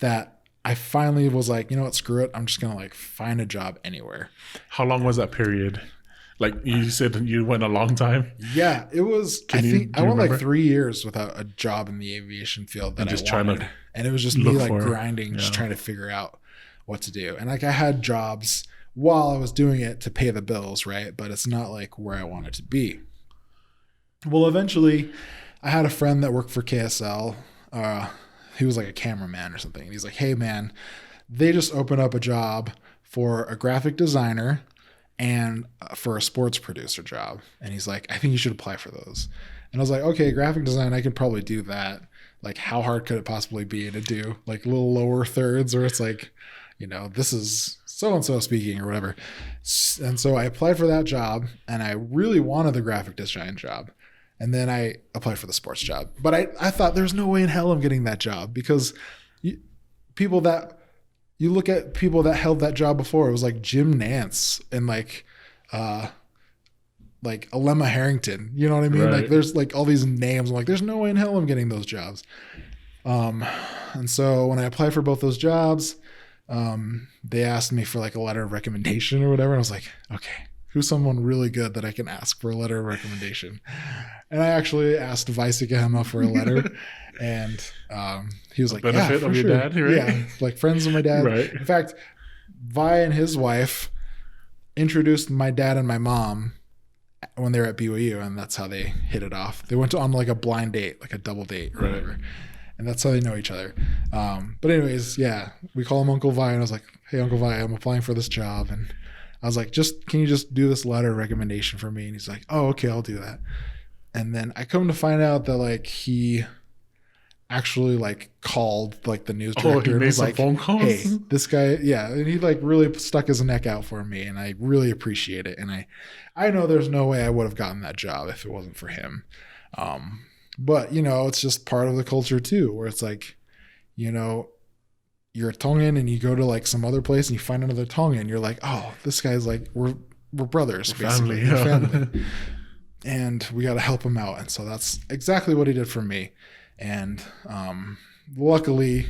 that I finally was like, what, screw it. I'm just going to like find a job anywhere. How long was that period? Like you said, you went a long time. Yeah, it was. I went like 3 years without a job in the aviation field that I wanted. And it was just me like grinding, just trying to figure out what to do. And like I had jobs while I was doing it to pay the bills, right? But it's not like where I wanted to be. Well, eventually I had a friend that worked for KSL. He was like a cameraman or something. And he's like, hey man, they just opened up a job for a graphic designer and for a sports producer job. And he's like, I think you should apply for those. And I was like, okay, graphic design, I could probably do that. Like, how hard could it possibly be to do like little lower thirds, or it's like, this is so-and-so speaking or whatever. And so I applied for that job, and I really wanted the graphic design job. And then I applied for the sports job. But I thought there's no way in hell I'm getting that job, because you look at people that held that job before. It was like Jim Nance and like Alema Harrington. You know what I mean? Right. Like there's like all these names. I'm like, there's no way in hell I'm getting those jobs. And so when I applied for both those jobs, they asked me for like a letter of recommendation or whatever. And I was like, okay, who's someone really good that I can ask for a letter of recommendation? And I actually asked Vysik Hema for a letter, and he was like, benefit of your dad, right? Yeah, like friends of my dad. Right. In fact, Vi and his wife introduced my dad and my mom when they were at BYU, and that's how they hit it off. They went on like a blind date, like a double date or whatever. And that's how they know each other. But anyways, yeah, we call him Uncle Vi, and I was like, hey, Uncle Vi, I'm applying for this job. And I was like, can you just do this letter of recommendation for me? And he's like, oh, okay, I'll do that. And then I come to find out that like he actually like called like the news director and was like, phone calls? Hey, this guy, yeah. And he like really stuck his neck out for me, and I really appreciate it. And I know there's no way I would have gotten that job if it wasn't for him. But, you know, it's just part of the culture too, where it's like, you know, you're a Tongan and you go to like some other place and you find another Tongan. You're like, oh, this guy's like, we're brothers, basically. Family, yeah. Family. And we got to help him out. And so that's exactly what he did for me. And luckily,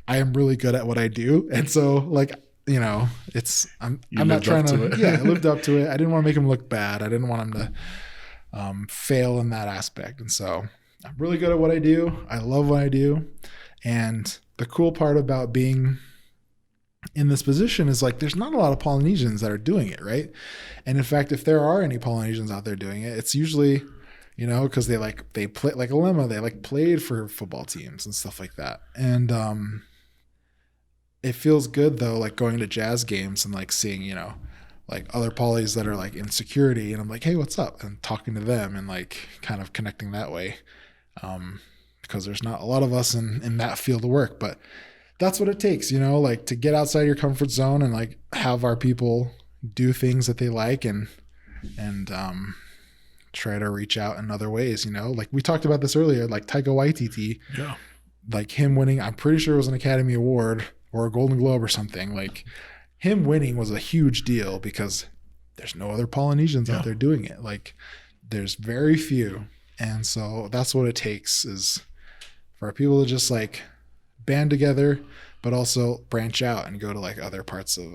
I am really good at what I do. And so, like, you know, I'm not trying to, I lived up to it. I didn't want to make him look bad. I didn't want him to fail in that aspect. And so I'm really good at what I do. I love what I do. And the cool part about being in this position is like, there's not a lot of Polynesians that are doing it, right? And in fact, if there are any Polynesians out there doing it, it's usually, you know, because they play like Alema, they like played for football teams and stuff like that. And it feels good though, like going to jazz games and like seeing, you know, like other polys that are like in security, and I'm like, hey, what's up? And talking to them and like kind of connecting that way. Because there's not a lot of us in that field of work, but that's what it takes, you know, like to get outside your comfort zone and like have our people do things that they like and try to reach out in other ways, you know, like we talked about this earlier, like Taika Waititi, yeah, like him winning, I'm pretty sure it was an Academy Award or a Golden Globe or something. Like him winning was a huge deal because there's no other Polynesians out there doing it. Like there's very few. And so that's what it takes, is for our people to just like band together, but also branch out and go to like other parts of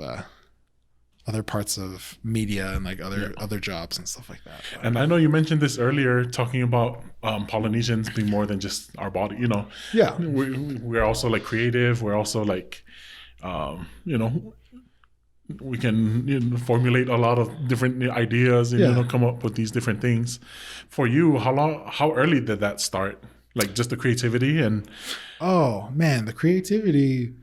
media and like other jobs and stuff like that. And I know you mentioned this earlier, talking about Polynesians being more than just our body, you know. Yeah. We're also like creative. We're also like, you know, we can formulate a lot of different ideas and you know, come up with these different things. For you, how early did that start? Like just the creativity and... Oh man, the creativity,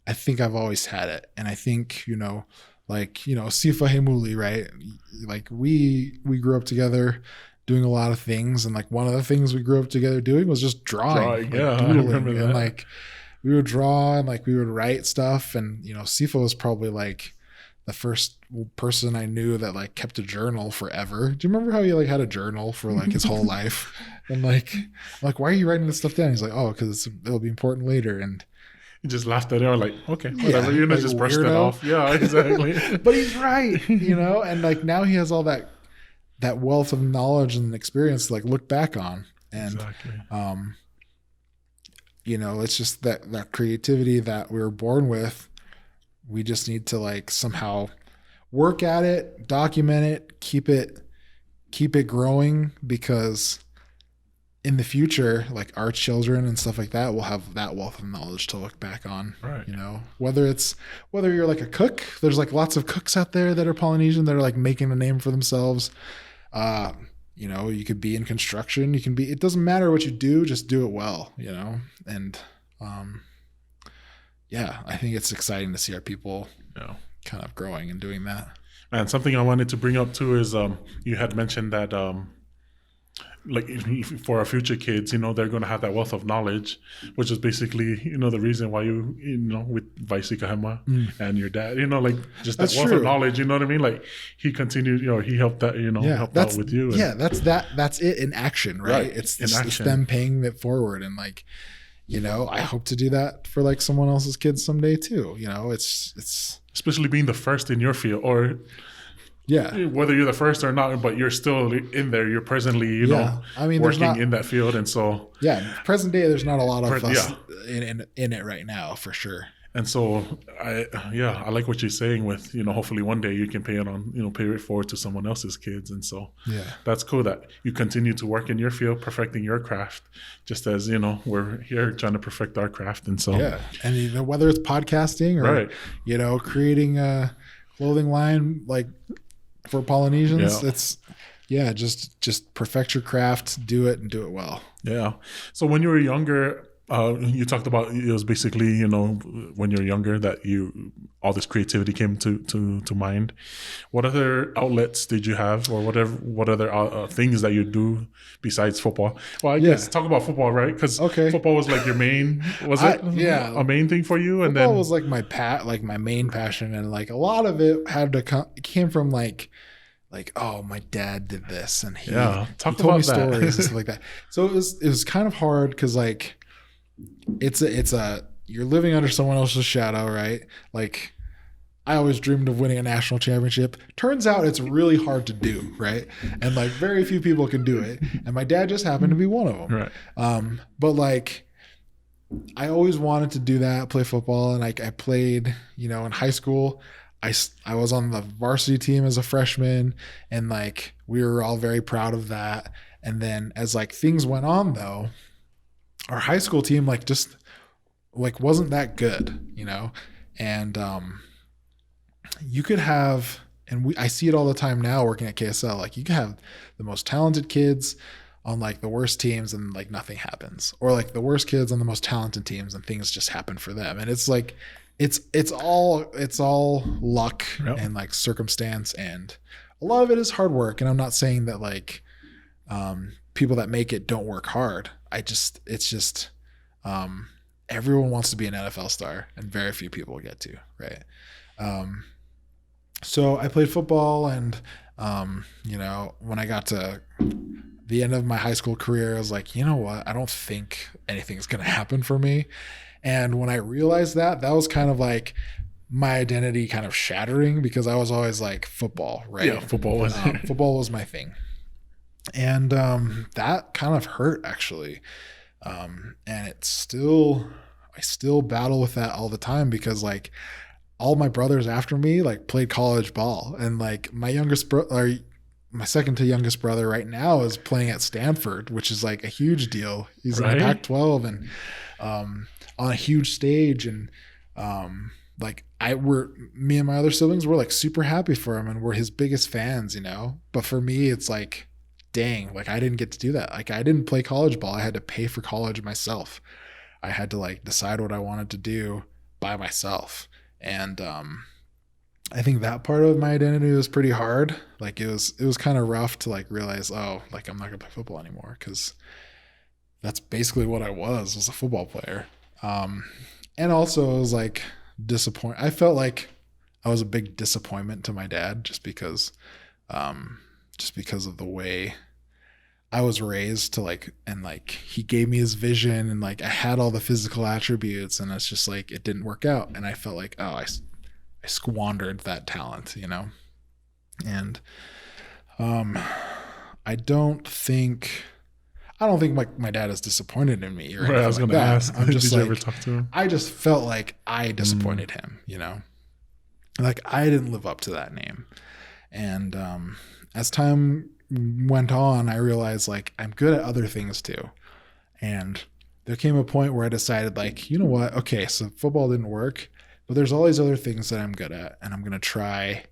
I think I've always had it. And I think, you know, like, you know, Sifa Heimuli, right? Like we grew up together doing a lot of things. And like one of the things we grew up together doing was just drawing, like, yeah, doodling. I remember that. And like we would draw and like we would write stuff. And, you know, Sifa was probably like the first person I knew that like kept a journal forever. Do you remember how he like had a journal for like his whole life? And like, why are you writing this stuff down? He's like, oh, because it'll be important later. And he just laughed at it. Or like, okay, whatever. You know, like just brushed it off. Yeah, exactly. But he's right, you know. And like now he has all that wealth of knowledge and experience to like look back on. And exactly. You know, it's just that creativity that we were born with. We just need to like somehow work at it, document it, keep it growing, because in the future, like our children and stuff like that will have that wealth of knowledge to look back on. Right. You know, whether you're like a cook, there's like lots of cooks out there that are Polynesian that are like making a name for themselves. You know, you could be in construction, it doesn't matter what you do, just do it well, you know? And, yeah, I think it's exciting to see our people kind of growing and doing that. And something I wanted to bring up too is you had mentioned that like for our future kids, you know, they're going to have that wealth of knowledge, which is basically, you know, the reason why you know, with Vaisika Hema and your dad, you know, like just that wealth of knowledge, you know what I mean? Like he continued, you know, he helped that, you know, helped out with you. And, that's it in action, right? It's them paying it forward. And like, you know, I hope to do that for like someone else's kids someday too. You know, it's especially being the first in your field, or whether you're the first or not, but you're still in there. You're presently, you know, I mean, working in that field, and so present day, there's not a lot of us in it right now for sure. And so I like what you're saying with, you know, hopefully one day you can pay it forward to someone else's kids. And so that's cool that you continue to work in your field, perfecting your craft, just as, you know, we're here trying to perfect our craft. And so, and you know, whether it's podcasting or, you know, creating a clothing line, like for Polynesians, it's, just perfect your craft, do it and do it well. Yeah. So when you were younger, you talked about it was basically, you know, when you're younger that all this creativity came to mind. What other outlets did you have, or what other things that you do besides football? Well, I guess talk about football, right? Because football was like your main, a main thing for you, and football was like my main passion, and like a lot of it came from like, oh, my dad did this, and he told me stories and stuff like that. So it was kind of hard because like. You're living under someone else's shadow, right? Like I always dreamed of winning a national championship. Turns out it's really hard to do, right? And like very few people can do it. And my dad just happened to be one of them. Right. But like I always wanted to do that, play football. And like I played, you know, in high school, I was on the varsity team as a freshman, and like we were all very proud of that. And then as like things went on though, our high school team like just like wasn't that good, you know? And you could have, and I see it all the time now working at KSL, like you could have the most talented kids on like the worst teams and like nothing happens, or like the worst kids on the most talented teams and things just happen for them. And it's like it's all luck and like circumstance, and a lot of it is hard work. And I'm not saying that like people that make it don't work hard. It's just everyone wants to be an NFL star, and very few people get to, right? So I played football, and you know, when I got to the end of my high school career, I was like, you know what? I don't think anything's going to happen for me. And when I realized that was kind of like my identity kind of shattering, because I was always like football, right? Yeah, football was my thing. And that kind of hurt actually. And I still battle with that all the time, because like all my brothers after me like played college ball, and like my second to youngest brother right now is playing at Stanford, which is like a huge deal. He's in the Pac-12 and on a huge stage, and like me and my other siblings were like super happy for him, and we're his biggest fans, you know. But for me, it's like, dang, like I didn't get to do that. Like I didn't play college ball. I had to pay for college myself. I had to like decide what I wanted to do by myself. And I think that part of my identity was pretty hard. Like it was kind of rough to like realize, oh, like I'm not gonna play football anymore, because that's basically what I was a football player. And also it was like disappointed. I felt like I was a big disappointment to my dad, just because of the way I was raised to like, and like he gave me his vision, and like I had all the physical attributes, and it's just like it didn't work out, and I felt like, oh, I squandered that talent, you know. And I don't think my dad is disappointed in me, or I was going to ask, I'm just did you ever talk to him? I just felt like I disappointed him, you know, like I didn't live up to that name. And as time went on, I realized like I'm good at other things too. And there came a point where I decided like, you know what? Okay, so football didn't work, but there's all these other things that I'm good at, and I'm going to try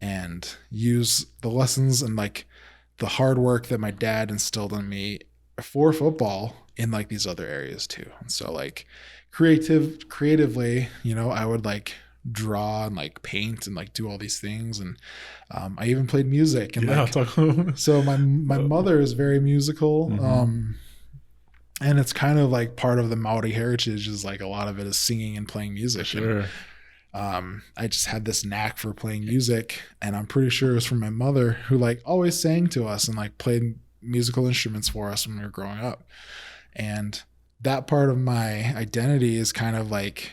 and use the lessons and like the hard work that my dad instilled in me for football in like these other areas too. And so like creatively, you know, I would like draw and like paint and like do all these things. And I even played music. And so my mother is very musical. And it's kind of like part of the Maori heritage is like a lot of it is singing and playing music. Sure. And, I just had this knack for playing music, and I'm pretty sure it was from my mother, who like always sang to us and like played musical instruments for us when we were growing up. And that part of my identity is kind of like,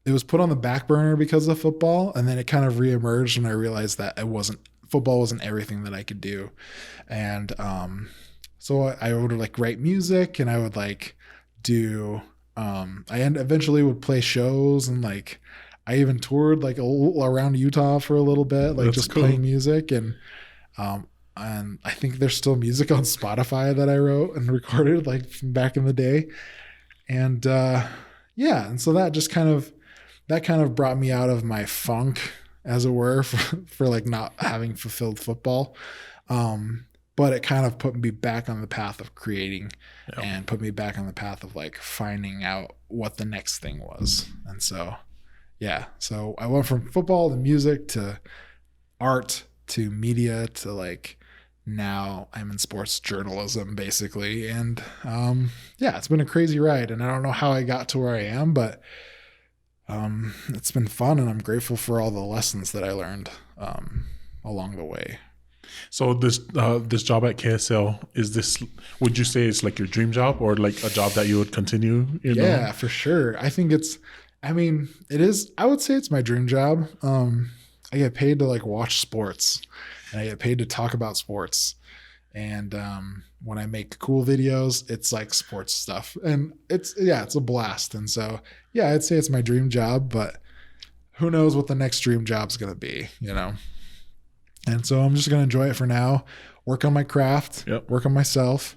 it was put on the back burner because of football. And then it kind of reemerged when I realized that football wasn't everything that I could do. And, so I would like write music, and I would like do, I eventually would play shows, and like, I even toured like around Utah for a little bit, like just playing music. And I think there's still music on Spotify that I wrote and recorded like from back in the day. And and so that just kind of brought me out of my funk, as it were, for like not having fulfilled football. But it kind of put me back on the path of creating and put me back on the path of like finding out what the next thing was. And so, so I went from football to music to art to media to like, now I'm in sports journalism basically. And it's been a crazy ride, and I don't know how I got to where I am, but it's been fun, and I'm grateful for all the lessons that I learned along the way. So this job at KSL, would you say it's like your dream job, or like a job that you would continue? Yeah, for sure. I think it is. I would say it's my dream job. I get paid to like watch sports, and I get paid to talk about sports. And when I make cool videos, it's like sports stuff, and it's a blast. And so, I'd say it's my dream job, but who knows what the next dream job's going to be, And so I'm just going to enjoy it for now, work on my craft, work on myself,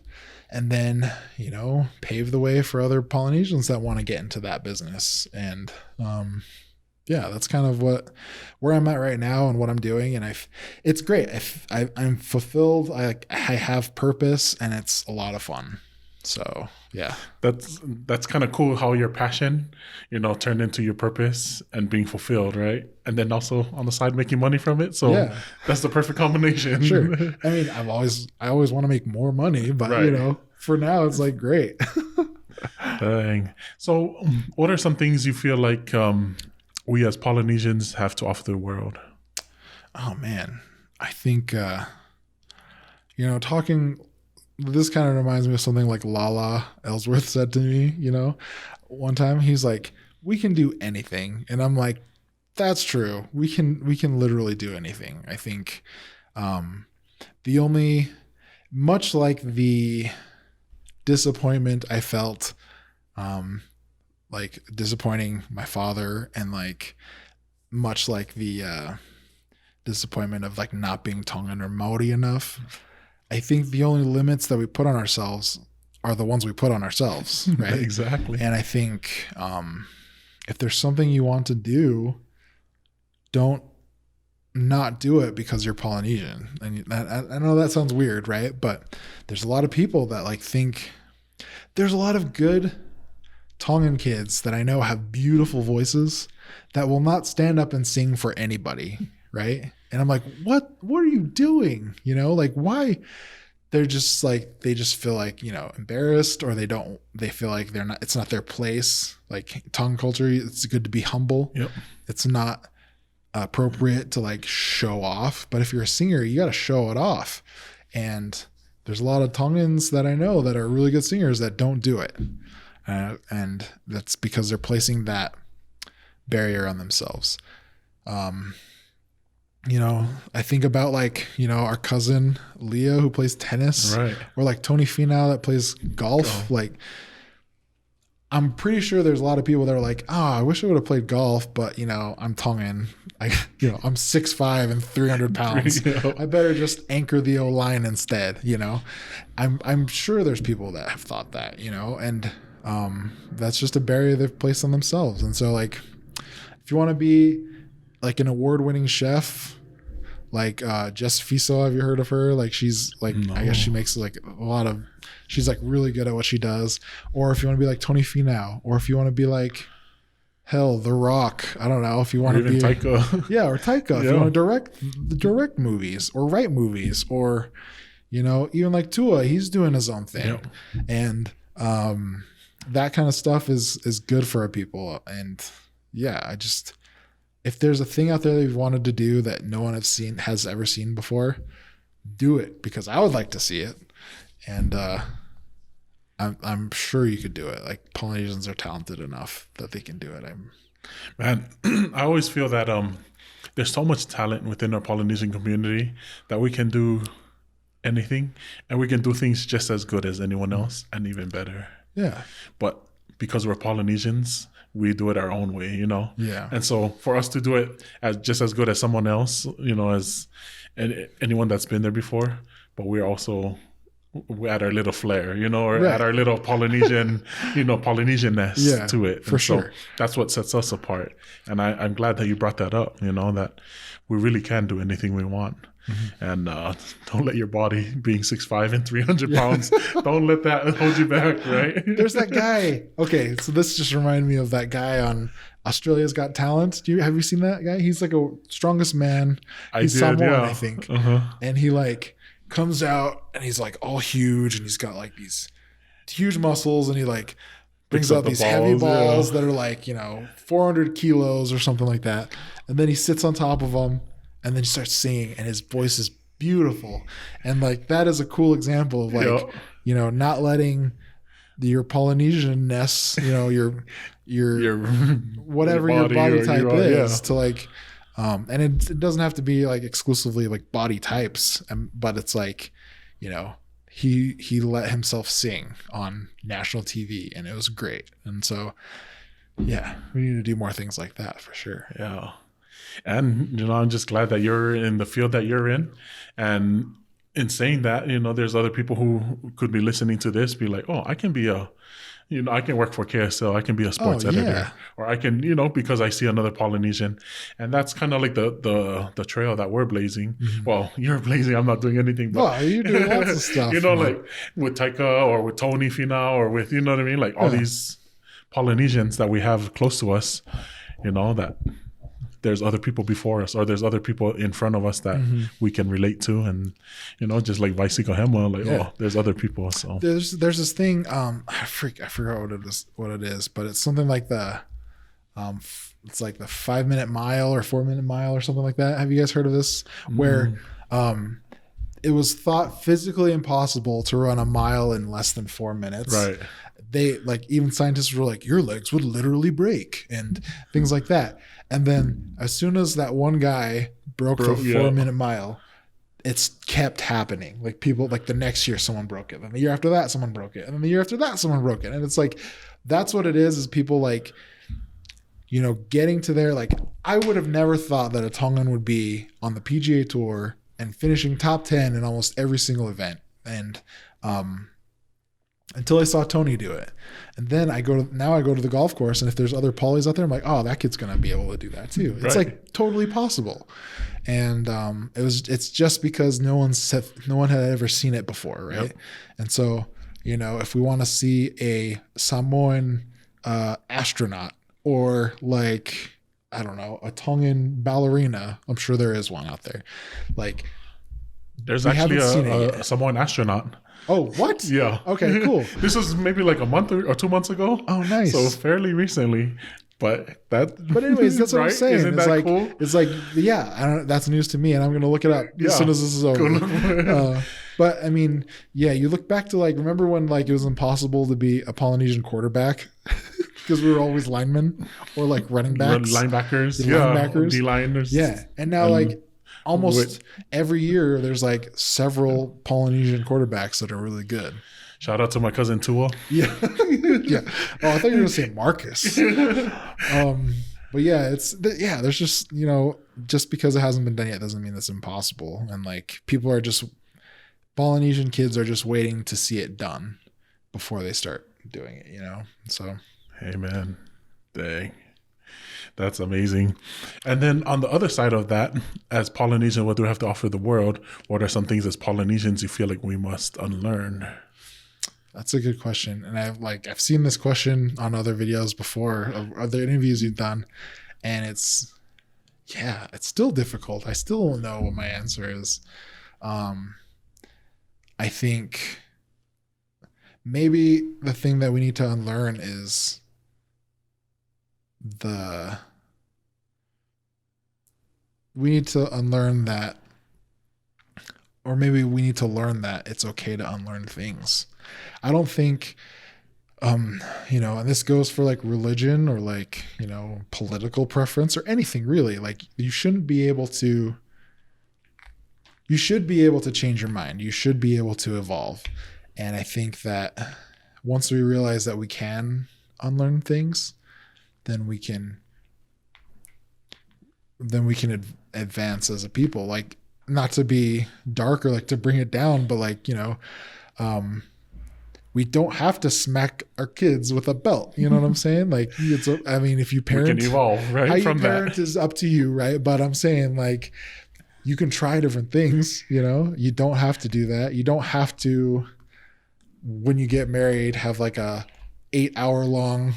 and then, pave the way for other Polynesians that want to get into that business. And, that's kind of where I'm at right now and what I'm doing. And it's great. I'm fulfilled. I have purpose, and it's a lot of fun. So, yeah. That's kind of cool how your passion, turned into your purpose and being fulfilled, right? And then also on the side making money from it. So that's the perfect combination. Sure. I mean, I always want to make more money, but for now it's like great. Dang. So what are some things you feel like we as Polynesians have to offer the world? Oh man. I think talking, this kind of reminds me of something like Lala Ellsworth said to me, one time. He's like, we can do anything. And I'm like, that's true. We can literally do anything. I think much like the disappointment I felt, like disappointing my father, and like much like the disappointment of like not being Tongan or Maori enough, I think the only limits that we put on ourselves are the ones we put on ourselves, right? Exactly. And I think if there's something you want to do, don't not do it because you're Polynesian. And I know that sounds weird, right? But there's a lot of people that like think, there's a lot of good Tongan kids that I know have beautiful voices that will not stand up and sing for anybody, right? And I'm like, what are you doing? Like, why? They're just like, they just feel like, embarrassed, or they feel like it's not their place. Like Tongan culture, it's good to be humble. Yep. It's not appropriate to like show off, but if you're a singer, you got to show it off. And there's a lot of Tongans that I know that are really good singers that don't do it. And that's because they're placing that barrier on themselves. I think about like, our cousin Leah who plays tennis, right? Or like Tony Finau that plays golf. Like, I'm pretty sure there's a lot of people that are like, I wish I would have played golf, but I'm Tongan. I'm 6'5" and 300 pounds. I better just anchor the O-line instead. I'm sure there's people that have thought that, and that's just a barrier they've placed on themselves. And so like, if you want to be like an award-winning chef, like Jess Fiso, have you heard of her? Like, she's like, no. I guess she makes like she's like really good at what she does. Or if you want to be like Tony Finau, or if you want to be like, hell, The Rock. I don't know if you want to be Taika. Yeah, or Taika. If you want to direct movies or write movies, or even like Tua, he's doing his own thing. And that kind of stuff is good for our people. And yeah, if there's a thing out there that you've wanted to do that no one has ever seen before, do it, because I would like to see it. And I'm sure you could do it. Like, Polynesians are talented enough that they can do it. Man, I always feel that there's so much talent within our Polynesian community that we can do anything, and we can do things just as good as anyone else and even better. Yeah. But because we're Polynesians, we do it our own way, Yeah. And so for us to do it just as good as someone else, as anyone that's been there before, but we add our little flair, or add our little Polynesian, Polynesian-ness to it. For sure. So that's what sets us apart. And I'm glad that you brought that up, that we really can do anything we want. Mm-hmm. And don't let your body being 6'5" and 300 pounds, don't let that hold you back, right? There's that guy. Okay, so this just reminded me of that guy on Australia's Got Talent. Have you seen that guy? He's like a strongest man. He's Samoan, I think. And he like comes out and he's like all huge, and he's got like these huge muscles, and he like brings out these heavy balls that are like 400 kilos or something like that, and then he sits on top of them. And then he starts singing, and his voice is beautiful. And like, that is a cool example of like, not letting your Polynesian-ness, your whatever your body type is to like, and it doesn't have to be like exclusively like body types, but it's like, he let himself sing on national TV, and it was great. And so, yeah, we need to do more things like that for sure. Yeah. And, I'm just glad that you're in the field that you're in. And in saying that, there's other people who could be listening to this, be like, oh, I can be I can work for KSL. I can be a sports editor. Or I can, because I see another Polynesian. And that's kind of like the trail that we're blazing. Mm-hmm. Well, you're blazing. I'm not doing anything. But, you're doing lots of stuff. Like with Taika or with Tony Finau or with, what I mean? Like all these Polynesians that we have close to us, that there's other people before us, or there's other people in front of us that we can relate to, and just like Vaisika Hema, there's other people. So there's this thing, I forgot what it is, but it's something like it's like the 5-minute mile or 4-minute mile or something like that. Have you guys heard of this? Where it was thought physically impossible to run a mile in less than 4 minutes. Right. They like, even scientists were like, your legs would literally break and things like that. And then as soon as that one guy broke the 4-minute mile, it's kept happening. Like, people, like the next year someone broke it. Then the year after that someone broke it. And then the year after that someone broke it. And it's like, that's what it is people like, getting to there. Like, I would have never thought that a Tongan would be on the PGA Tour and finishing top 10 in almost every single event. And until I saw Tony do it. And then I go to the golf course, and if there's other polys out there, I'm like, oh, that kid's going to be able to do that too. It's like totally possible. And it's just because no one had ever seen it before, right? Yep. And so, if we want to see a Samoan astronaut, or like, I don't know, a Tongan ballerina, I'm sure there is one out there. Like, there's actually a Samoan astronaut. Oh, what? Yeah. Okay, cool. This was maybe like a month or 2 months ago. Oh, nice. So fairly recently. But anyways, that's what I'm saying. Isn't it's that like, cool? It's like, that's news to me, and I'm going to look it up as soon as this is over. But I mean, you look back to like, remember when like it was impossible to be a Polynesian quarterback because we were always linemen or like running backs, linebackers, linebackers, D-liners. Yeah, and now like almost every year there's like several Polynesian quarterbacks that are really good. Shout out to my cousin Tua. Yeah. Yeah. Oh, I thought you were going to say Marcus. But there's just, just because it hasn't been done yet doesn't mean it's impossible. And like, Polynesian kids are just waiting to see it done before they start doing it, So. Hey, man. Dang. That's amazing. And then on the other side of that, as Polynesian, what do we have to offer the world? What are some things as Polynesians you feel like we must unlearn? That's a good question. And I've seen this question on other videos before of other interviews you've done, and it's still difficult. I still don't know what my answer is. I think maybe the thing that we need to unlearn is we need to unlearn that, or maybe we need to learn that it's okay to unlearn things. I don't think, and this goes for like religion or like, political preference or anything really. Like you should be able to change your mind. You should be able to evolve. And I think that once we realize that we can unlearn things, then we can advance as a people. Like, not to be dark or like to bring it down, but like, we don't have to smack our kids with a belt. You know what I'm saying? Like, if you parent, we can evolve, right? How from you parent that is up to you, right? But I'm saying, like, you can try different things. You don't have to do that. You don't have to, when you get married, have like a 8-hour long,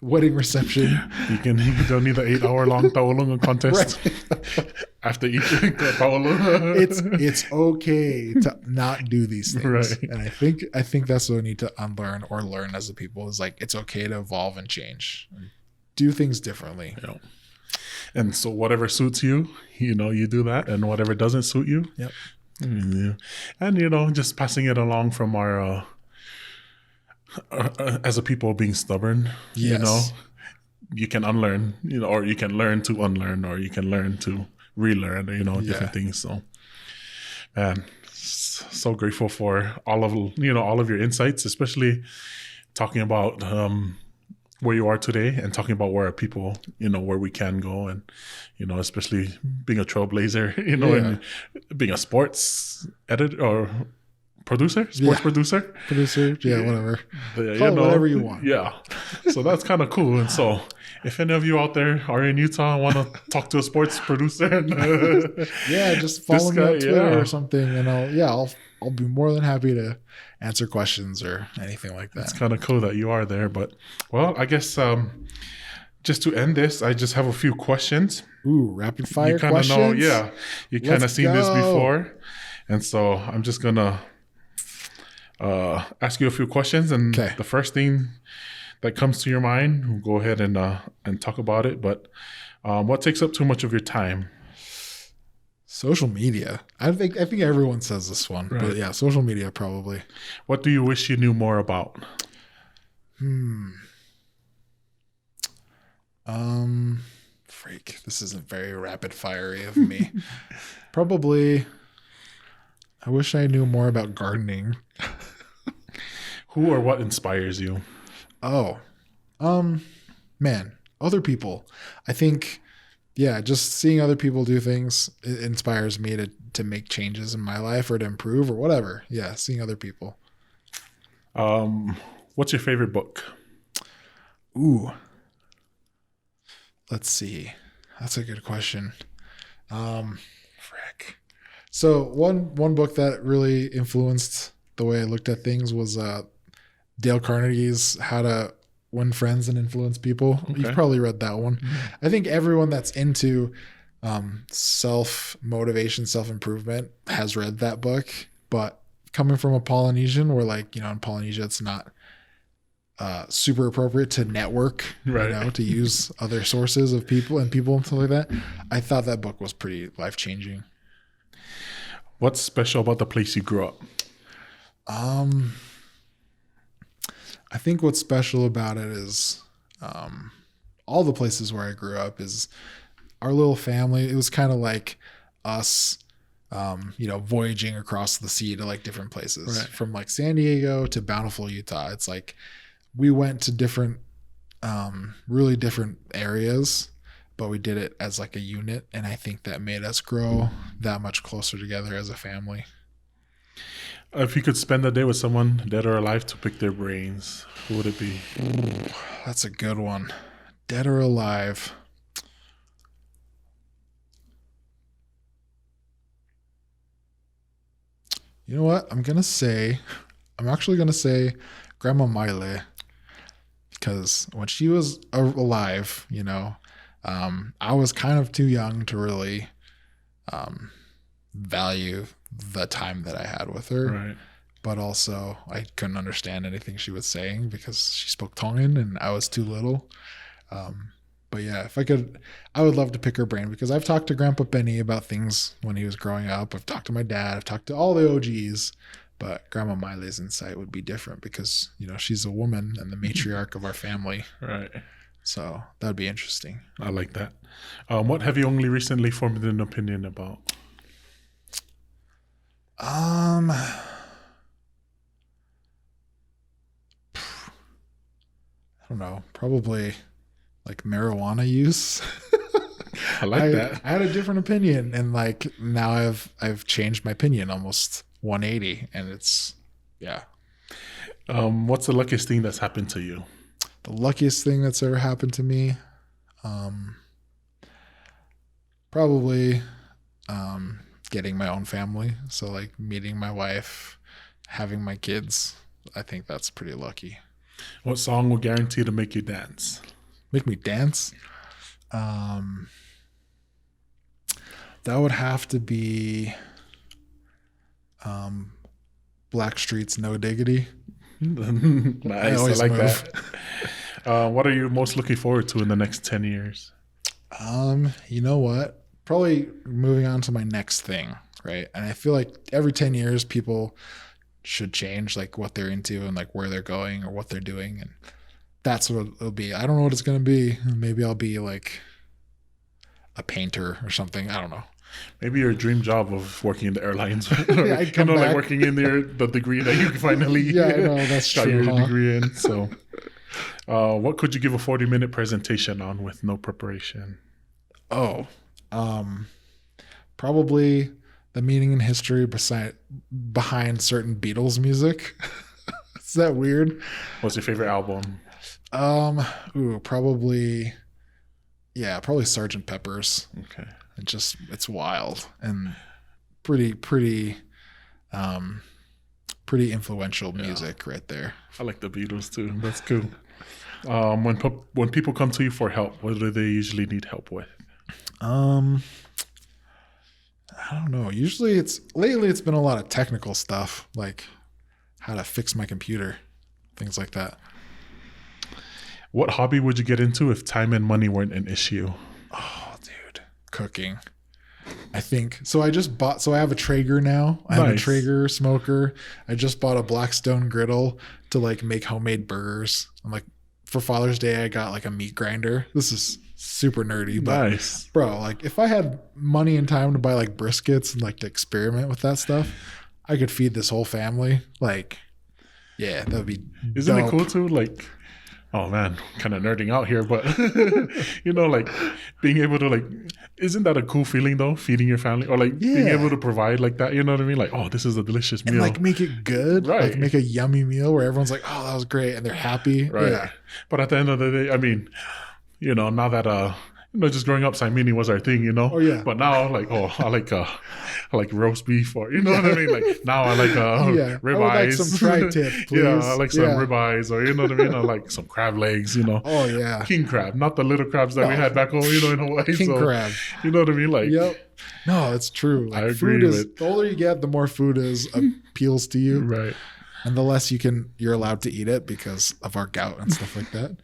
wedding reception. You don't need the 8-hour long taolong contest. Right. After each taolong. It's okay to not do these things. Right. And I think that's what we need to unlearn or learn as a people, is like, it's okay to evolve and change. Do things differently. Yeah. And so whatever suits you, you do that, and whatever doesn't suit you. Yep. Yeah. And just passing it along from our as a people being stubborn. Yes. You can unlearn, or you can learn to unlearn, or you can learn to relearn, different things. So, man, so grateful for all of your insights, especially talking about where you are today and talking about where our people, where we can go, and especially being a trailblazer, and being a sports editor or sports producer, whatever. Whatever you want. Yeah. So that's kind of cool. And so if any of you out there are in Utah and want to talk to a sports producer, just follow me on Twitter or something, and I'll be more than happy to answer questions or anything like that. It's kind of cool that you are there. But I guess just to end this, I just have a few questions. Ooh, rapid fire questions. You kind of know, you kind of seen this before, and so I'm just gonna ask you a few questions, and the first thing that comes to your mind, we'll go ahead and talk about it. But what takes up too much of your time? Social media. I think everyone says this one, right. But yeah, social media probably. What do you wish you knew more about? This isn't very rapid fiery of me. Probably, I wish I knew more about gardening. Who or what inspires you? Oh, man, other people. I think, just seeing other people do things, it inspires me to make changes in my life or to improve or whatever. Yeah, seeing other people. What's your favorite book? Ooh, let's see. That's a good question. So one book that really influenced the way I looked at things was Dale Carnegie's How to Win Friends and Influence People. Okay. You've probably read that one. Mm-hmm. I think everyone that's into self-motivation, self-improvement has read that book. But coming from a Polynesian, where in Polynesia it's not super appropriate to network, right. To use other sources of people and stuff like that. I thought that book was pretty life-changing. What's special about the place you grew up? I think what's special about it is all the places where I grew up is our little family. It was kind of like us, voyaging across the sea to like different places, right. From like San Diego to Bountiful, Utah. It's like we went to different, really different areas, but we did it as like a unit. And I think that made us grow that much closer together as a family. If you could spend a day with someone, dead or alive, to pick their brains, who would it be? Ooh, that's a good one. Dead or alive. You know what? I'm actually gonna say Grandma Miley, because when she was alive, I was kind of too young to really value the time that I had with her. Right. But also, I couldn't understand anything she was saying because she spoke Tongan and I was too little. But yeah, if I could, I would love to pick her brain, because I've talked to Grandpa Benny about things when he was growing up. I've talked to my dad. I've talked to all the OGs. But Grandma Miley's insight would be different because, she's a woman and the matriarch of our family. Right. So that would be interesting. I like that. What have you only recently formed an opinion about? I don't know. Probably like marijuana use. I like that. I had a different opinion, and like now I've changed my opinion almost 180, and it's yeah. What's the luckiest thing that's happened to you? The luckiest thing that's ever happened to me, probably getting my own family. So like meeting my wife, having my kids. I think that's pretty lucky. What song will guarantee to make you dance? Make me dance? That would have to be Blackstreet's No Diggity. Nice. I like that. What are you most looking forward to in the next 10 years? You know what? Probably moving on to my next thing, right? And I feel like every 10 years people should change like what they're into and like where they're going or what they're doing, and that's what it'll be. I don't know what it's going to be. Maybe I'll be like a painter or something. I don't know. Maybe your dream job of working in the airlines, Yeah, like working in the degree that you finally I know, that's got true, your degree in. So, what could you give a 40-minute presentation on with no preparation? Oh, probably the meaning and history behind certain Beatles music. Is that weird? What's your favorite album? Probably Sgt. Pepper's. Okay. It's wild and pretty influential music right there. I like the Beatles too. That's cool. When people come to you for help, what do they usually need help with? I don't know. Usually lately it's been a lot of technical stuff, like how to fix my computer, things like that. What hobby would you get into if time and money weren't an issue? Oh, dude, cooking. I think so. I have a Traeger now. I have a Traeger smoker. I just bought a Blackstone griddle to like make homemade burgers. And like for Father's Day, I got like a meat grinder. This is super nerdy, but nice, bro. Like if I had money and time to buy like briskets and like to experiment with that stuff, I could feed this whole family. Like, yeah, that would be. Isn't it cool too? Like, oh man, kind of nerding out here, but like being able to like, isn't that a cool feeling though? Feeding your family or like being able to provide like that, you know what I mean? Like, oh, this is a delicious meal. And like make it good, right? Like make a yummy meal where everyone's like, oh, that was great. And they're happy. Right. Yeah. But at the end of the day, I mean, now that, just growing up, Saimini was our thing, Oh, yeah. But now, like, I like roast beef, or what I mean. Like now, I like ribeyes. I would like some tri-tip, please. Yeah, I like some ribeyes, or you know what I mean. I like some crab legs, Oh yeah, king crab, not the little crabs that we had back home, in Hawaii. King crab. You know what I mean? Like, yep. No, it's true. Like, I agree with. The older you get, the more food appeals to you, right? And the less you're allowed to eat it because of our gout and stuff like that.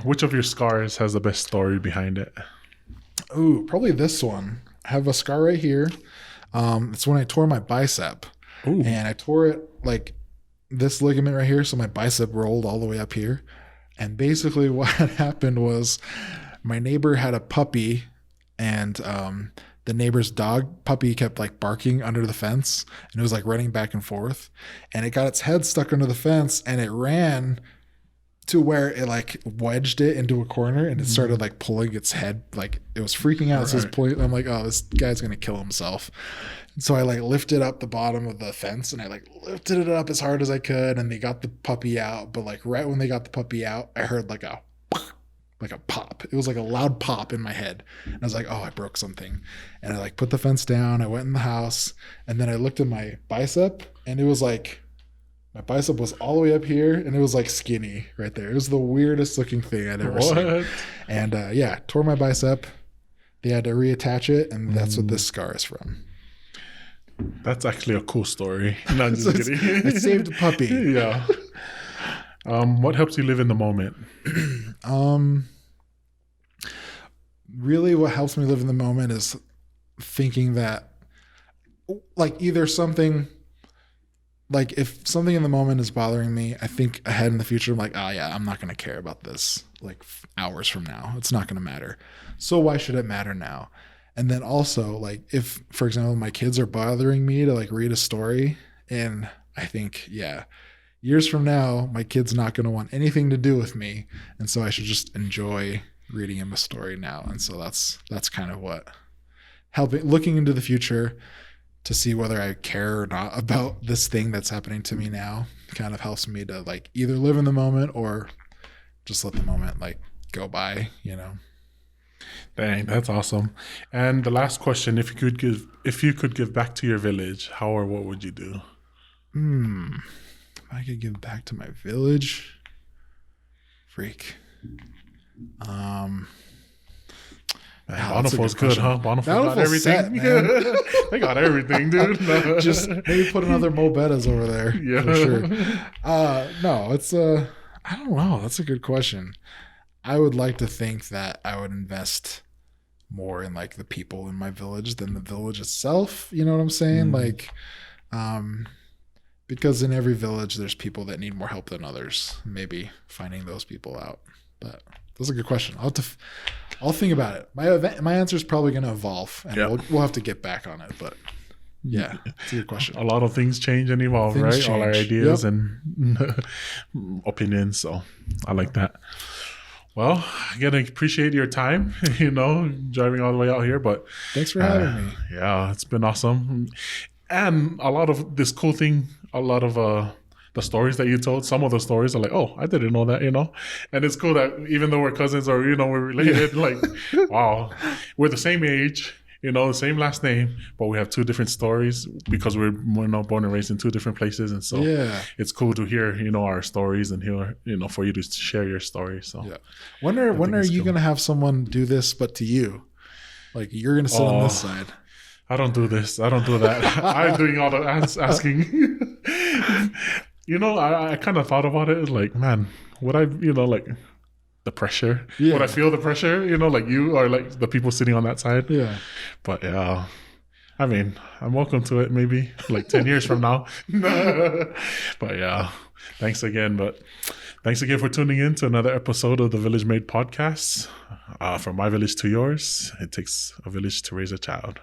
Which of your scars has the best story behind it? Ooh, probably this one. I have a scar right here. It's when I tore my bicep. Ooh. And I tore it like this ligament right here. So my bicep rolled all the way up here. And basically what happened was my neighbor had a puppy, and the neighbor's puppy kept like barking under the fence, and it was like running back and forth, and it got its head stuck under the fence, and it ran to where it like wedged it into a corner, and it started like pulling its head, like it was freaking out. So I'm like, oh, this guy's gonna kill himself. And so I like lifted up the bottom of the fence, and I like lifted it up as hard as I could, and they got the puppy out. But like right when they got the puppy out, I heard like a like a pop. It was like a loud pop in my head. And I was like, oh, I broke something. And I like put the fence down. I went in the house, and then I looked at my bicep, and it was like, my bicep was all the way up here, and it was like skinny right there. It was the weirdest looking thing I'd ever seen. And tore my bicep. They had to reattach it, and that's what this scar is from. That's actually a cool story. No, just kidding. I saved a puppy. Yeah. What helps you live in the moment? Really what helps me live in the moment is thinking that, like, either something, like if something in the moment is bothering me, I think ahead in the future. I'm like, oh yeah, I'm not going to care about this like hours from now. It's not going to matter. So why should it matter now? And then also, like, if, for example, my kids are bothering me to like read a story, and I think, yeah, years from now, my kid's not going to want anything to do with me. And so I should just enjoy reading him a story now. And so that's kind of what looking into the future to see whether I care or not about this thing that's happening to me now kind of helps me to like either live in the moment or just let the moment like go by, you know. Dang, that's awesome. And the last question, if you could give back to your village, how or what would you do? If I could give back to my village, Bountiful's good, huh? Bountiful got everything. Set, man. They got everything, dude. Just maybe put another Mobetas over there. Yeah, for sure. No, it's I don't know. That's a good question. I would like to think that I would invest more in like the people in my village than the village itself. You know what I'm saying? Like, because in every village there's people that need more help than others. Maybe finding those people out. But that's a good question. I'll think about it. My answer is probably going to evolve, and we'll have to get back on it. But yeah, it's a good question. A lot of things change and evolve, right? Change. All our ideas and opinions. So I like that. Well, again, I appreciate your time, driving all the way out here. But thanks for having me. Yeah, it's been awesome. And a lot of this cool thing, a lot of the stories that you told, some of the stories are like, oh, I didn't know that, And it's cool that even though we're cousins or, we're related, like, wow, we're the same age, the same last name, but we have two different stories because we're not born and raised in two different places. And so it's cool to hear, our stories and hear, for you to share your story. So when are you going to have someone do this, but to you? Like you're going to sit on this side. I don't do this. I don't do that. I'm doing all the asking. I kind of thought about it like, man, would I, like the pressure? Yeah. Would I feel the pressure? Like you or like the people sitting on that side? Yeah. But yeah, I mean, I'm welcome to it maybe like 10 years from now. But yeah, thanks again. But thanks again for tuning in to another episode of the Village Made Podcast. From my village to yours, it takes a village to raise a child.